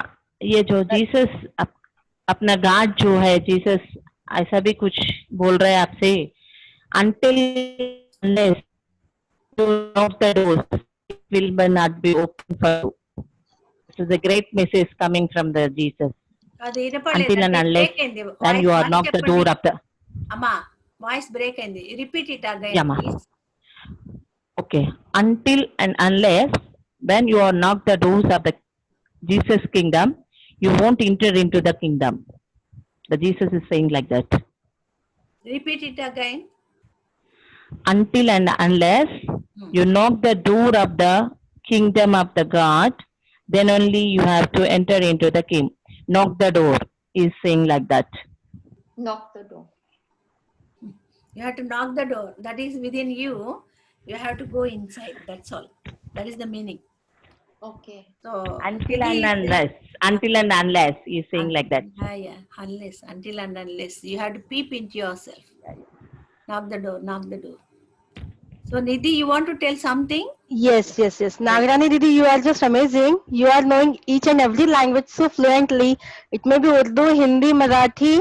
ये जो जीसस अपना गाड जो है, जीसस ऐसा भी कुछ बोल रहे हैं आपसे. Until unless you knock the doors, it will not be open for you. This is a great message coming from the Jesus. అది Until and వినపడలేదండి, unless బ్రేక్ అయింది when వాయిస్. you are మళ్ళీ knock the చెప్పండి door of the అమ్మా, voice break అయింది. Repeat it again yeah, ma. Please. Okay. Until and unless when you are knock the doors of the Jesus kingdom, you won't enter into the kingdom. The Jesus is saying like that. Repeat it again. Until and unless you knock the door of the kingdom of the God, then only you have to enter into the king. Knock the door is saying like that. Knock the door. You have to knock the door that is within you. You have to go inside. That's all. That is the meaning. Okay. So Until Nidhi and is unless. Until and unless is saying like that. yeah, unless, until and unless you have to peep into yourself. Knock the door, knock the door. So Nidhi, you want to tell something? Yes. Nagarani Didi, you are just amazing. You are knowing each and every language so fluently. It may be Urdu, Hindi, Marathi,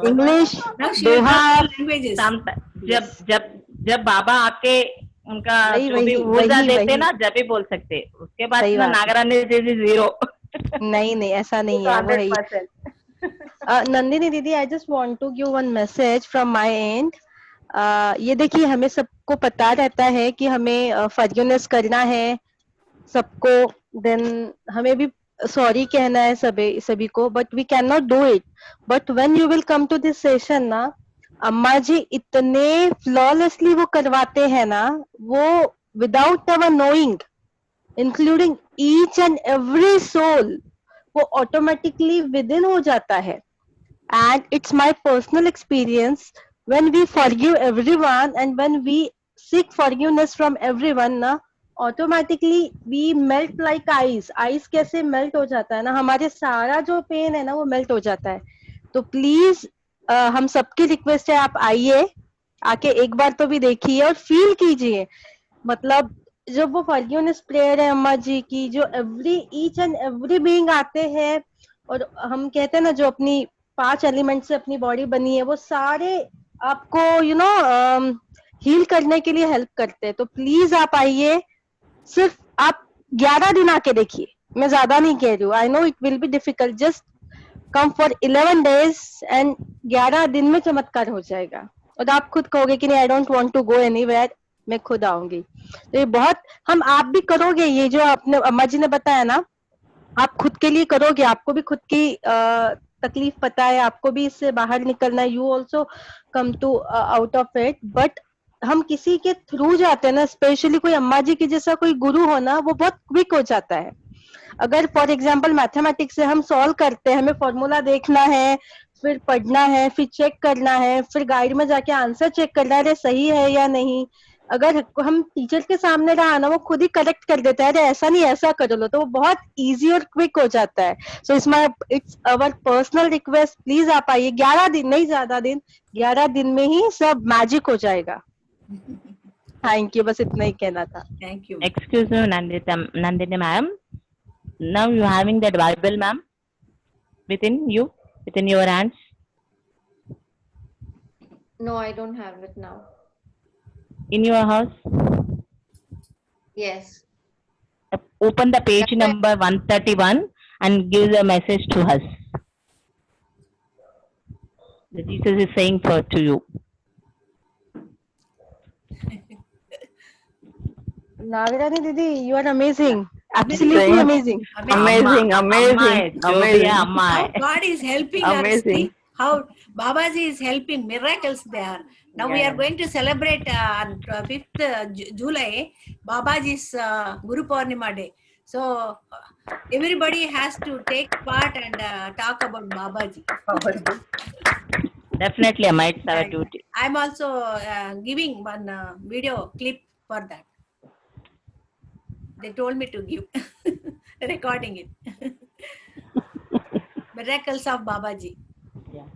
English, Now she will Doha. know all languages. जब बाबा आके उनका जो भी ऊर्जा देते ना, जब भी बोल सकते. उसके बाद सही ना बात. नागरानी दीदी जीरो. नहीं ऐसा नहीं है, वो है ही. 100%. Nandini didi, I just want to give one message from my end. ये देखिए, हमें सबको पता रहता है कि हमें फॉरगिवनेस करना है सबको, देन हमें भी सॉरी कहना है सभी को, but we can not do it. But when you will come to this session ना, अम्मा जी इतने फ्लॉलेसली वो करवाते हैं ना, वो without ever knowing, including each and every soul, वो ऑटोमेटिकली विद इन हो जाता है. And it's my personal experience, when we forgive everyone and when we seek forgiveness from everyone ना, automatically we melt like ice कैसे melt हो जाता है ना, हमारे सारा जो पेन है ना वो melt हो जाता है. तो प्लीज हम सबकी रिक्वेस्ट है, आप आइए, आके एक बार तो भी देखिए और फील कीजिए. मतलब जब वो फॉरगिवनेस प्रेयर है अम्मा जी की, जो ईच एंड एवरी बीइंग आते हैं, और हम कहते हैं ना, जो अपनी 5 एलिमेंट से अपनी बॉडी बनी है, वो सारे आपको हील करने के लिए हेल्प करते हैं. तो प्लीज आप आइए, सिर्फ आप 11 दिन आके देखिए, मैं ज्यादा नहीं कह रही हूँ. I know it will be difficult, just come for 11 days and 11 दिन में चमत्कार हो जाएगा. और आप खुद कहोगे कि नहीं, I don't want to go anywhere, मैं खुद आऊंगी. तो ये बहुत, आप भी करोगे ये जो आपने अम्मा जी ने बताया ना, आप खुद के लिए करोगे, आपको भी खुद की तकलीफ पता है, आपको भी इससे बाहर निकलना है. You also come to out of it. But हम किसी के थ्रू जाते हैं ना, स्पेशली कोई अम्मा जी की जैसा कोई गुरु हो ना, वो बहुत क्विक हो जाता है. अगर फॉर एग्जाम्पल मैथमेटिक्स से हम सॉल्व करते हैं, हमें फॉर्मूला देखना है, फिर पढ़ना है, फिर चेक करना है, फिर गाइड में जाके आंसर चेक करना है, अरे सही है या नहीं. अगर हम टीचर के सामने रहा ना, वो खुद ही करेक्ट कर देता है, अरे ऐसा नहीं ऐसा कर लो, तो वो बहुत इजी और क्विक हो जाता है. So it's our personal request, please आप आइए. 11 दिन नहीं, ज्यादा दिन, 11 दिन में ही सब मैजिक हो जाएगा. थैंक यू, बस इतना ही कहना था. Thank you. Excuse me, Nandini ma'am. Now you having that Bible, ma'am, within your hands? No, I don't have it now. In your house? Yes. Open the page number 131 and give the message to us. The Jesus is saying to you. Nagarani Didi, you are amazing. Absolutely amazing. Amazing. How God is helping Amazing. us. See how Babaji is helping. Miracles there. Now we are going to celebrate on 5th July, Babaji's Guru Purnima Day. So everybody has to take part and talk about Babaji. Definitely, I might have a duty. I'm also giving one video clip for that. They told me to give, recording it. Miracles of Babaji. Yeah.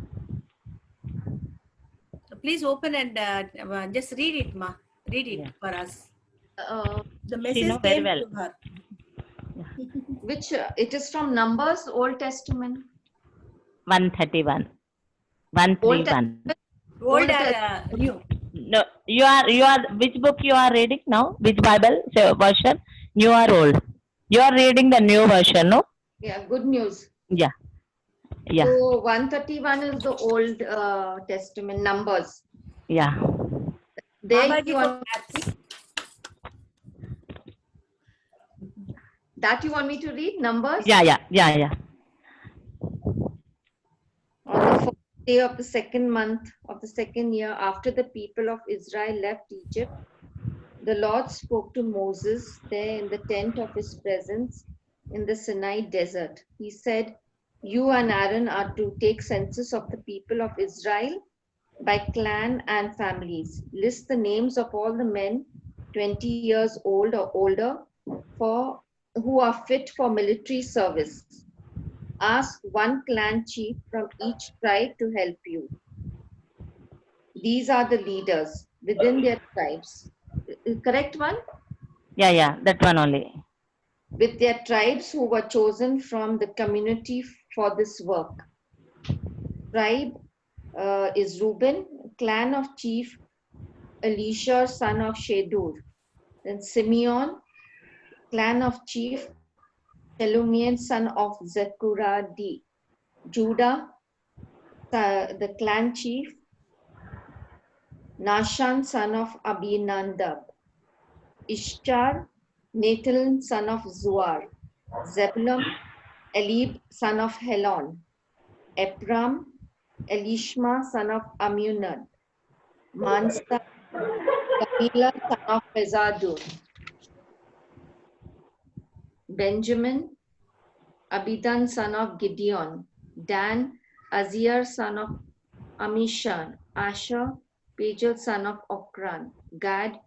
So please open and just read it, ma. Read it for us. The message know very came well. to her. Which it is from Numbers, Old Testament. 131. 131. Old or new? No, you are which book you are reading now? Which Bible version? New or old? You are reading the new version, no? Yeah, good news. Yeah. Yeah. So 131 is the Old Testament, Numbers. Yeah. There Babaji you को want, clap. that you want me to read, Numbers? Yeah. On the fourth day of the second month of the second year, after the people of Israel left Egypt, the Lord spoke to Moses there in the tent of his presence in the Sinai desert. He said, "You and Aaron are to take census of the people of Israel by clan and families. List the names of all the men 20 years old or older who are fit for military service. Ask one clan chief from each tribe to help you. These are the leaders within their tribes." Correct one? Yeah. That one only. With their tribes who were chosen from the community for this work. Tribe is Reuben, clan of chief Elisha, son of Shedur. Then Simeon, clan of chief Shelumiel, son of Zechariah. Judah, the clan chief Nashan, son of Abinadab. Ishtar, Nathan, son of Zuar. Zebulun, Elib, son of Helon. Ephraim, Elishma, son of Ammunad. Mansa, Kabila, son of Pezadur. Benjamin, Abidan, son of Gideon. Dan, Azir, son of Amishan. Asher, Pagel, son of Okran. Gad,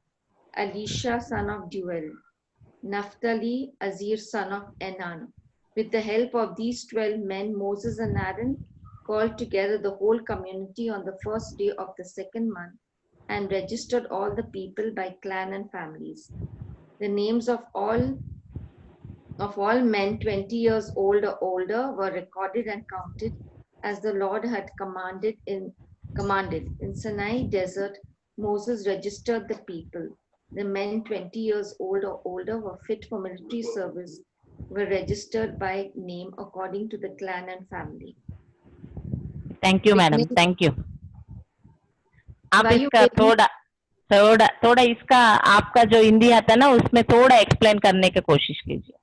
Elisha, son of Duel. Naphtali, Azir, son of Enan. With the help of these 12 men, Moses and Aaron called together the whole community on the first day of the second month and registered all the people by clan and families. The names of all men 20 years old or older were recorded and counted as the Lord had commanded. In Sinai desert, Moses registered the people. The men 20 years old or older were fit for military service were registered by name according to the clan and family. Thank you, madam. Thank you. आप Why you इसका थोड़ा इसका आपका जो हिंदी आता है ना उसमें थोड़ा एक्सप्लेन करने की कोशिश कीजिए.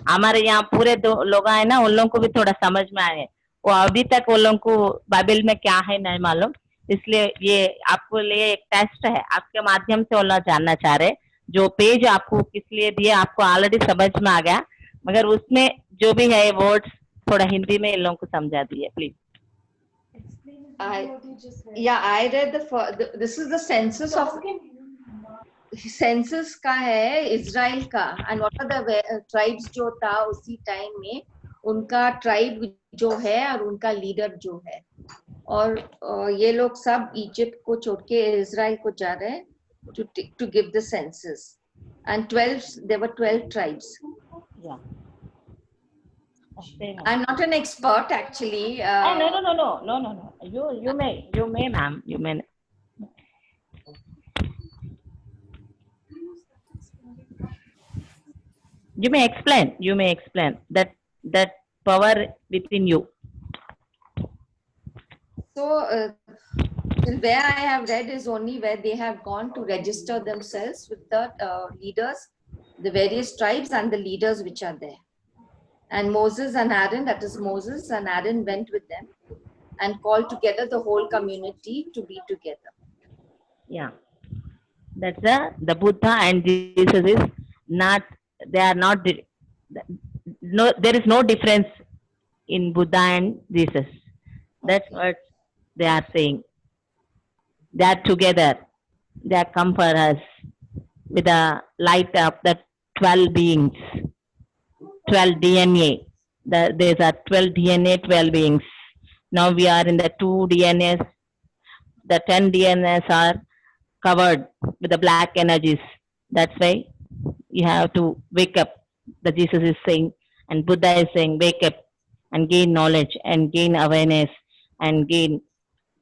हमारे यहाँ पूरे दो लोग आए ना उन लोगों को भी थोड़ा समझ में आए. वो अभी तक वो लोगों को बाइबल में क्या है नहीं मालूम, इसलिए ये आपको लिए एक टेस्ट है. आपके माध्यम से वो लोग जानना चाह रहे. जो पेज आपको किस लिए दिए आपको ऑलरेडी समझ में आ गया, मगर उसमें जो भी है वर्ड्स थोड़ा हिंदी में इन लोगों को समझा दिए please. I read this is the census of census का है इजराइल का, and what are the tribes जो था उसी टाइम में उनका ट्राइब जो है और उनका लीडर जो है, और ये लोग सब इजिप्ट को छोड़ के इजराइल को जा रहे हैं to give the census, and there were 12 tribes. Yeah. I'm not an expert actually. No. You may, ma'am. You may. You may explain. You may explain that power within you. So where I have read is only where they have gone to register themselves with the leaders, the various tribes and the leaders which are there. And Moses and Aaron, that is Moses and Aaron went with them and called together the whole community to be together. Yeah. That's the Buddha and Jesus is not, they are not, no, there is no difference in Buddha and Jesus. That's what they are saying. They are together. They are come for us with the light of the 12 beings. 12 DNA. There are 12 DNA, 12 beings. Now we are in the 2 DNAs. The 10 DNAs are covered with the black energies. That's why you have to wake up. The Jesus is saying, and Buddha is saying, wake up and gain knowledge and gain awareness and gain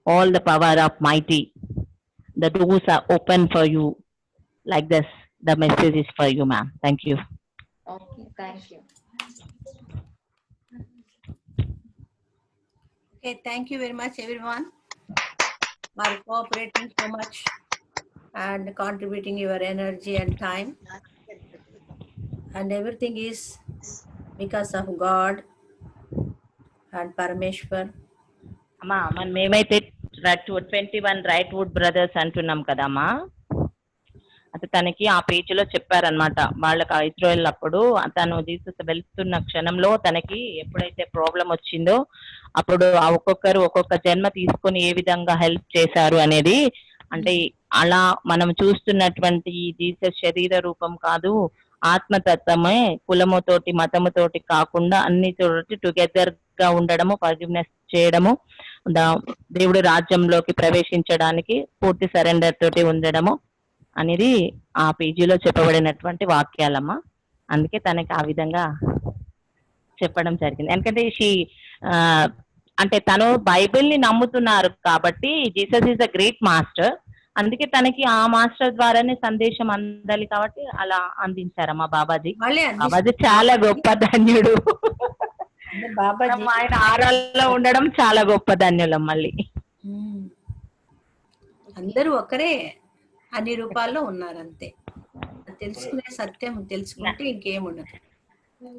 all the power of mighty. The doors are open for you. Like this, the message is for you, ma'am. Thank you. Okay, thank you. Okay, thank you very much, everyone, for cooperating so much and contributing your energy and time. And everything is because of God and Parameshwar. అమ్మా మనం మేమైతే 21 right would brothers అంటున్నాం కదమ్మా, అయితే తనకి ఆ page లో చెప్పారనమాట. వాళ్ళకి ఇజ్రాయెల్ అప్పుడు తను జీసస్ వెళ్తున్న క్షణంలో తనకి ఎప్పుడైతే ప్రాబ్లం వచ్చిందో అప్పుడు ఆ ఒక్కొక్కరు ఒక్కొక్క జన్మ తీసుకొని ఏ విధంగా హెల్ప్ చేశారు అనేది, అంటే అలా మనం చూస్తున్నటువంటి జీసస్ శరీర రూపం కాదు, ఆత్మతత్వమే, కులముతోటి మతముతోటి కాకుండా అన్ని తోటి టుగెదర్ గా ఉండడము, ఫర్గివ్నెస్ చేయడము, దేవుడి రాజ్యంలోకి ప్రవేశించడానికి పూర్తి సరెండర్ తోటి ఉండడము అనేది ఆ పేజీలో చెప్పబడినటువంటి వాక్యాలమ్మా. అందుకే తనకి ఆ విధంగా చెప్పడం జరిగింది. ఎందుకంటే అంటే తను బైబిల్ ని నమ్ముతున్నారు కాబట్టి Jesus is a great master, అందుకే తనకి ఆ మాస్టర్ ద్వారానే సందేశం అందాలి కాబట్టి అలా అందించారమ్మా బాబాజీ. బాబాజీ చాలా గొప్ప ధన్యుడు. బాబాజీ ఆయన ఆరాల్లో ఉండడం చాలా గొప్ప ధన్యులం. మళ్ళీ అందరూ ఒకరే అన్ని రూపాల్లో ఉన్నారు అంతే. తెలుసుకునే సత్యం తెలుసుకుంటే ఇంకేముండదు,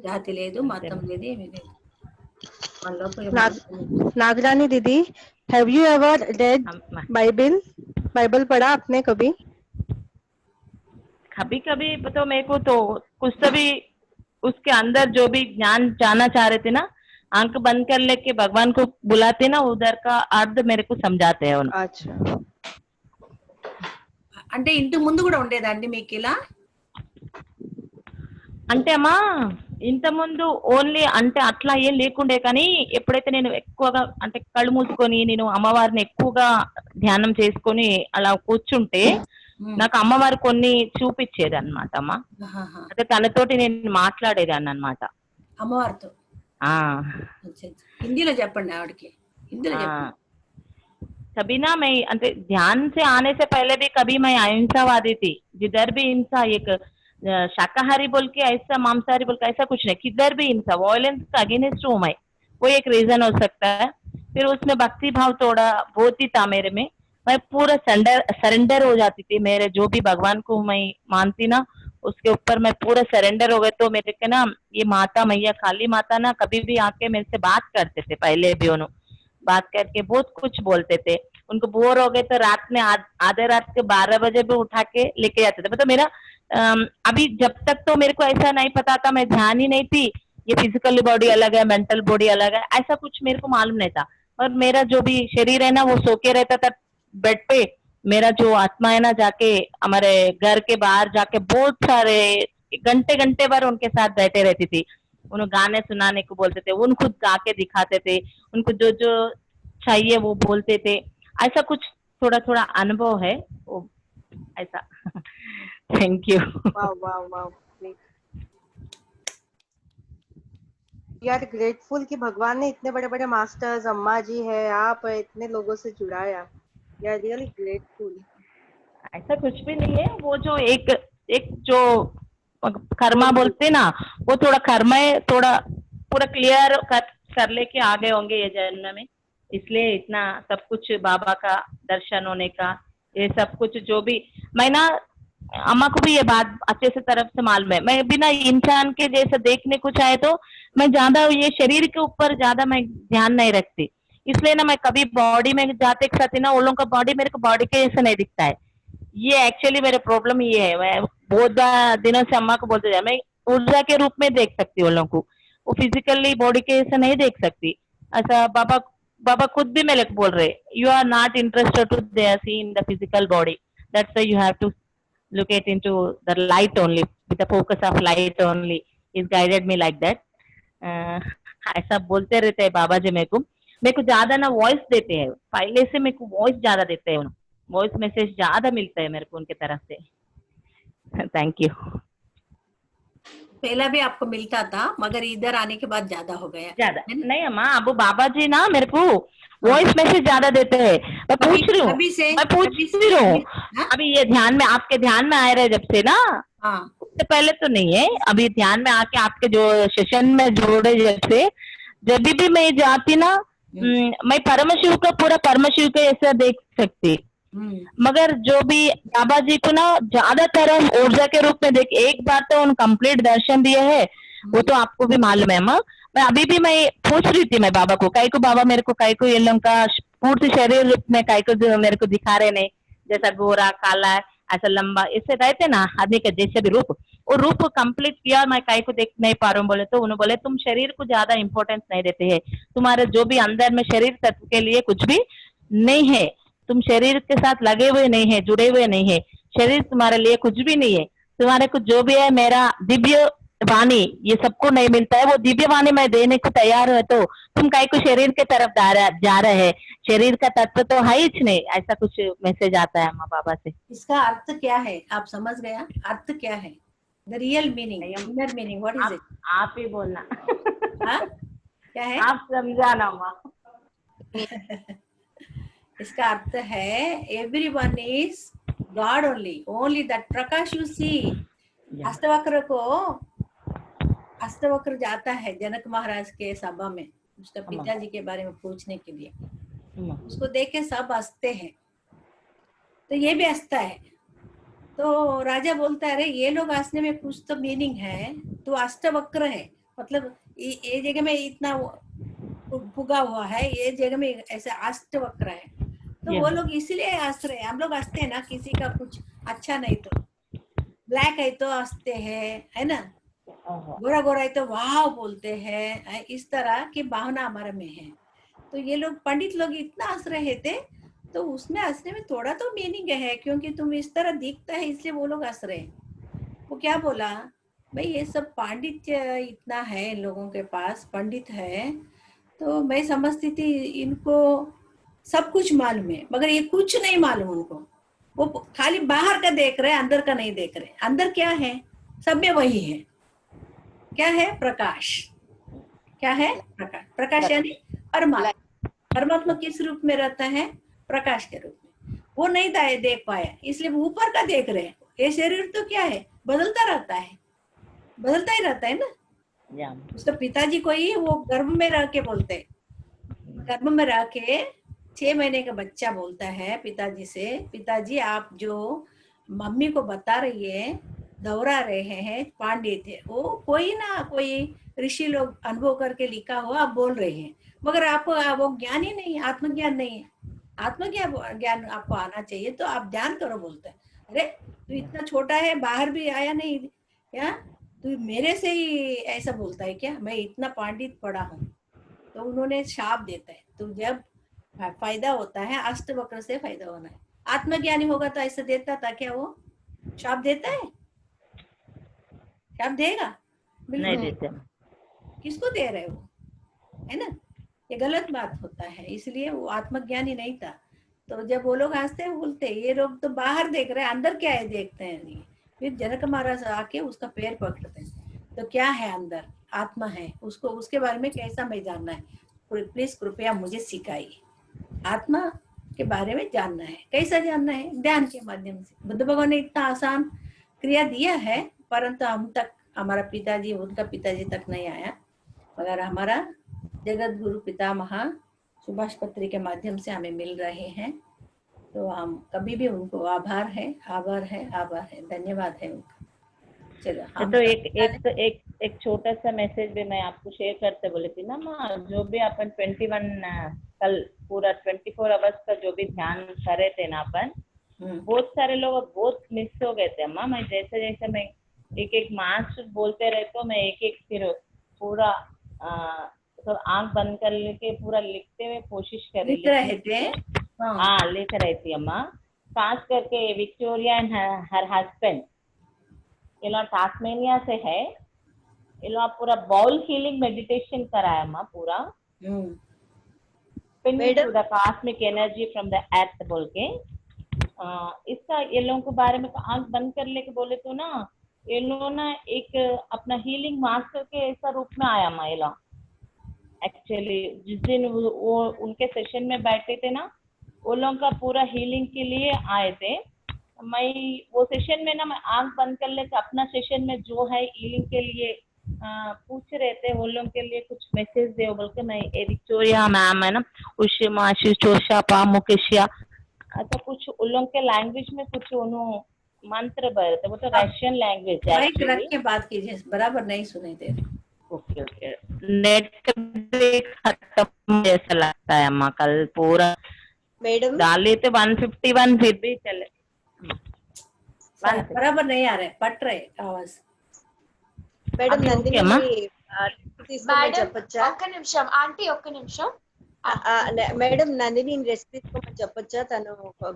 జాతి లేదు, మతం లేదు, ఏమీ లేదు. नागरानी दीदी, have you ever read Bible पढ़ा आपने कभी? कभी कभी तो मेरे को तो कुछ तो भी उसके अंदर जो भी ज्ञान जानना चाह रहे थे ना, आंख बंद कर लेके भगवान को बुलाते ना, उधर का अर्थ मेरे को समझाते हैं उन्होंने. अच्छा, అంటే ఇంటి ముందు కూడా ఉండేదండి మీకు ఇలా? అంటే అమ్మా ఇంత ముందు ఓన్లీ అంటే అట్లా ఏం లేకుండే, కానీ ఎప్పుడైతే నేను ఎక్కువగా అంటే కళ్ళు మూసుకొని నేను అమ్మవారిని ఎక్కువగా ధ్యానం చేసుకొని అలా కూర్చుంటే నాకు అమ్మవారు కొన్ని చూపించేది అనమాట అమ్మ. అంటే తనతోటి నేను మాట్లాడేదాన్ని అనమాట అమ్మవారితో. హిందీలో చెప్పండి ఆవిడకి, హిందీలో చెప్పండి. कभी ना मैं अंते ध्यान से आने से पहले भी कभी मैं अहिंसावादी थी, जिधर भी हिंसा, एक शाकाहारी बोल के ऐसा, मांसाहारी बोल के ऐसा कुछ नहीं, किधर भी हिंसा, वॉयलेंस का अगेंस्ट हूँ मैं, वो एक रीजन हो सकता है. फिर उसमें भक्ति भाव थोड़ा बहुत ही था मेरे में, मैं पूरा सरेंडर हो जाती थी. मेरे जो भी भगवान को मैं मानती ना उसके ऊपर मैं पूरा सरेंडर हो गए. तो मेरे के ना ये माता मैया काली माता ना कभी भी आके मेरे से बात करते थे, पहले भी उन्होंने बात करके बहुत कुछ बोलते थे. उनको बोर हो गए तो रात में आधे रात के 12 बजे भी उठा के लेके जाते थे. मतलब मेरा अभी जब तक तो मेरे को ऐसा नहीं पता था, मैं ध्यान ही नहीं थी, ये फिजिकल बॉडी अलग है, मेंटल बॉडी अलग है, ऐसा कुछ मेरे को मालूम नहीं था. और मेरा जो भी शरीर है ना वो सो के रहता था बेड पे, मेरा जो आत्मा है ना जाके हमारे घर के बाहर जाके बहुत सारे घंटे घंटे भर उनके साथ बैठे रहती थी. उन्हें गाने सुनाने को बोलते थे, उन खुद गा के दिखाते थे, उनको जो जो चाहिए वो बोलते थे. ऐसा कुछ थोड़ा थोड़ा अनुभव है वो ऐसा. Thank you. वाह वाह वाह, यार ग्रेटफुल कि भगवान ने इतने बड़े बड़े मास्टर्स, अम्मा जी है, आप है, इतने लोगों से जुड़ाया. यार रियली ग्रेटफुल. ऐसा कुछ भी नहीं है, वो जो एक जो कर्मा बोलते ना, वो थोड़ा कर्मा है, थोड़ा पूरा क्लियर कर लेके आ गए होंगे ये जन्म में, इसलिए इतना सब कुछ बाबा का दर्शन होने का ये सब कुछ जो भी. मैं ना अम्मा को भी ये बात अच्छे से तरफ से मालूम है, मैं बिना इंसान के जैसे देखने को चाहे तो मैं ज्यादा ये शरीर के ऊपर ज्यादा मैं ध्यान नहीं रखती. इसलिए ना मैं कभी बॉडी में जाते एक साथ ना, वो लोगों का बॉडी मेरे को बॉडी के जैसा नहीं दिखता है. ये एक्चुअली मेरा प्रॉब्लम ये है. मैं बहुत दिनों से अम्मा को बोलते जाए, मैं ऊर्जा के रूप में देख सकती हूँ लोगों को, वो फिजिकली बॉडी के जैसा नहीं देख सकती. ऐसा बाबा खुद भी मेरे को बोल रहे, you are not interested to see in the physical body, that's why you have to look it into the light only, with the focus of light only. He's guided me like that. ऐसा बोलते रहते हैं बाबा जी. मेरे को ज्यादा ना voice देते हैं, पहले से मेरे को वॉइस ज्यादा देते हैं, वॉइस मैसेज ज्यादा मिलता है मेरे को उनके तरफ से. Thank you. पहला भी आपको मिलता था मगर इधर आने के बाद ज्यादा हो गया ज्यादा है ना? नहीं अम्मा, अब बाबा जी ना मेरे को वॉइस मैसेज ज्यादा देते हैं। मैं पूछ रही हूँ, अभी से मैं पूछ भी रही हूँ। हाँ? अभी ये ध्यान में, आपके ध्यान में आ रहे जब से ना, हाँ उससे पहले तो नहीं है। अभी ध्यान में आके आपके जो सेशन में जोड़े जब से, जब भी मैं जाती ना, मैं परमशिव का पूरा परमशिव का ऐसा देख सकती। मगर जो भी बाबा जी को ना ज्यादातर हम ऊर्जा के रूप में देख, एक बार तो उन कंप्लीट दर्शन दिए है, वो तो आपको भी मालूम है माँ। मैं अभी भी मैं पूछ रही थी मैं बाबा को, काई को बाबा मेरे को काई को ये लोग का पूर्ति शरीर रूप में काई को जो मेरे को दिखा रहे नहीं, जैसा गोरा काला ऐसा लंबा इससे रहते ना आदमी का जैसे भी रूप, वो रूप कंप्लीट किया मैं काई को देख नहीं पा रहा हूँ। बोले तो उन्होंने बोले तुम शरीर को ज्यादा इंपॉर्टेंस नहीं देते हैं, तुम्हारे जो भी अंदर में शरीर तत्व के लिए कुछ भी नहीं है, तुम शरीर के साथ लगे हुए नहीं है, जुड़े हुए नहीं है, शरीर तुम्हारे लिए कुछ भी नहीं है, तुम्हारे को जो भी है मेरा दिव्य वाणी ये सबको नहीं मिलता है, वो दिव्य वाणी मैं देने को तैयार है, तो तुम काय को शरीर के तरफ जा रहे हैं, शरीर का तत्व तो है ही नहीं, ऐसा कुछ मैसेज आता है माँ बाबा से। इसका अर्थ क्या है आप समझ गया? अर्थ क्या है? The real meaning, inner meaning, what is it? आप ही बोलना। हाँ क्या है? आप समझाना माँ। इसका अर्थ है everyone is God only, only that prakash you see. Ashtavakra को, अष्टवक्र जाता है जनक महाराज के सभा में उसका पिताजी के बारे में पूछने के लिए, उसको देख के सब हंसते हैं, तो ये भी हंसता है। तो राजा बोलता है अरे ये लोग हंसने में कुछ तो मीनिंग है, तो अष्टवक्र है मतलब ये जगह में इतना भुगा हुआ है, ये जगह में ऐसे अष्टवक्र है, तो वो लोग इसीलिए हंस रहे हैं। हम लोग हंसते हैं ना, किसी का कुछ अच्छा नहीं तो ब्लैक है तो हंसते हैं, है ना, गोरा गोरा है तो वाह बोलते हैं, इस तरह की भावना हमारे में है। तो ये लोग पंडित लोग इतना हंस रहे थे, तो उसमें हंसने में थोड़ा तो मीनिंग है, क्योंकि तुम इस तरह दिखता है इसलिए वो लोग हंस रहे हैं। वो क्या बोला, भाई ये सब पांडित्य इतना है इन लोगों के पास, पंडित है, तो मैं समझती थी इनको सब कुछ मालूम है, मगर ये कुछ नहीं मालूम उनको, वो खाली बाहर का देख रहे हैं, अंदर का नहीं देख रहे। अंदर क्या है, सब में वही है, क्या है, प्रकाश। क्या है, प्रकाश। प्रकाश यानी परमात्मा। परमात्मा किस रूप में रहता है, प्रकाश के रूप में। वो नहीं देख पाया इसलिए वो ऊपर का देख रहे हैं। ये शरीर तो क्या है, बदलता रहता है, बदलता ही रहता है ना। उसके पिताजी को ही वो गर्भ में रह के बोलते हैं, गर्भ में रह के 6 महीने का बच्चा बोलता है पिताजी से, पिताजी आप जो मम्मी को बता रही है, दोहरा रहे हैं पांडित है, वो कोई ना कोई ऋषि लोग अनुभव करके लिखा हो, आप बोल रहे हैं, मगर आपको वो ज्ञान ही नहीं है, आत्मज्ञान नहीं है। आत्मज्ञान आपको आना चाहिए, तो आप ध्यान करो। बोलता है अरे तू इतना छोटा है, बाहर भी आया नहीं क्या, तू मेरे से ही ऐसा बोलता है क्या, मैं इतना पांडित पढ़ा हूँ। तो उन्होंने शाप देता है, तो जब फायदा होता है अष्टवक्र से फायदा होना है। आत्मज्ञानी होगा तो ऐसा देता था क्या, वो शाप देता है, शाप देगा नहीं देते। किसको दे रहे हो, है ना, ये गलत बात होता है। इसलिए वो आत्मज्ञानी नहीं था। तो जब वो लोग हंसते हैं बोलते ये लोग तो बाहर देख रहे हैं, अंदर क्या है देखते हैं नहीं। फिर जनक महाराज आके उसका पैर पकड़ते हैं, तो क्या है अंदर, आत्मा है, उसको उसके बारे में कैसा मैं जानना है, प्लीज कृपया मुझे सिखाइए। आत्मा के बारे में जानना है, कैसा जानना है, ध्यान के माध्यम से। बुद्ध भगवान ने इतना आसान क्रिया दिया है, परंतु हम तक, हमारा पिताजी, उनका पिताजी तक नहीं आया, मगर हमारा जगत गुरु पितामह सुभाष पत्री के माध्यम से हमें मिल रहे हैं। तो हम कभी भी उनको आभार है, आभार है, आभार है, धन्यवाद है उनका। चलो तो एक छोटा सा मैसेज भी मैं आपको शेयर करते बोले थी ना माँ, जो भी अपन 21 कल पूरा 24 आवर्स का जो भी ध्यान कर रहे थे ना अपन, बहुत सारे लोग बहुत मिस हो गए थे अम्मा। मैं जैसे जैसे मैं एक मास बोलते रहे, तो मैं एक फिर पूरा तो आंख बंद कर लेके पूरा लिखते हुए कोशिश कर रही थी। हाँ लिख रही थी अम्मा। खास करके विक्टोरिया एंड हर हस्बैंड, ये लोग टास्मेनिया से है, ये लोग पूरा बाउल हीलिंग मेडिटेशन कराया अम्मा पूरा। To the cosmic energy from the earth बोल के इसका ये लोगों के बारे में आंख बंद कर लेके बोले तो ना, इन्होंने एक अपना हीलिंग मास्टर के ऐसा रूप में आया महिला। एक्चुअली जिस दिन वो उनके सेशन में बैठे थे ना, वो लोगों का पूरा हीलिंग के लिए आए थे। मैं वो सेशन में ना, मैं आंख बंद कर लेकर अपना सेशन में जो है हीलिंग के लिए पूछ रहे थे, वो लोगों के लिए कुछ मैसेज दे बोल के मैं विक्टोरिया मैम है ना, उषमा आशीष चोशापा मुकेशिया ऐसा कुछ उन लोगों के लैंग्वेज में कुछ उन्होंने मंत्र बोले थे। वो तो रशियन लैंग्वेज है माइक रख एक्चुअली। के बात कीजिए, बराबर नहीं सुनाई दे रही। ओके ओके, नेट भी खत्म जैसा लगता है अम्मा। कल पूरा मैडम डाले थे 151 फिर भी चले बराबर नहीं आ रहे, पट रहे आवाज। మేడం అది నందిని ఓకే అమ్మా? తీసుకోమని చెప్పొచ్చా? ఒక్క నిమిషం ఆంటీ, ఒక్క నిమిషం. మేడం నందిని రెస్ట్ తీసుకోమని చెప్పొచ్చా? తను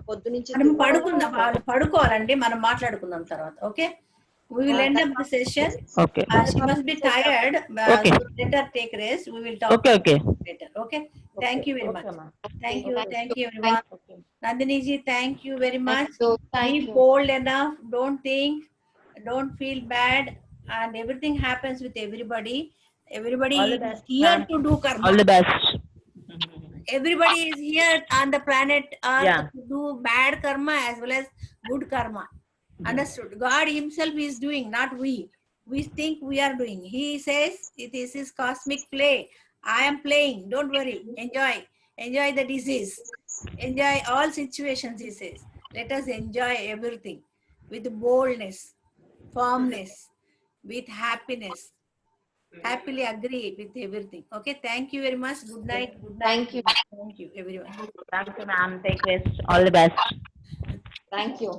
పొద్దు నుంచి మనం పడుకుందాం, వాళ్ళు పడుకోవాలండి, మనం మాట్లాడుకుందాం తర్వాత. Okay, we will end up the session. Okay. She must be tired. Okay. So let her take rest. We will talk Okay. later. Okay. Thank you very much. ma'am. Thank you everyone. Nandini ji, thank you very much. Thank Be you. bold enough. Don't think. Don't feel bad. And everything happens with everybody. Everybody All the is best, here ma'am. to do karma. All the best. Everybody is here on the planet Earth Yeah. to do bad karma as well as good karma. Understood? God himself is doing, not we. We think we are doing. He says it is his cosmic play. I am playing. Don't worry. Enjoy the disease. Enjoy all situations, he says. Let us enjoy everything with boldness, firmness, with happiness. Happily agree with everything. Okay, thank you very much. Good night. Good night. Thank you. Thank you, everyone. Thank you, ma'am. Take rest. All the best. Thank you.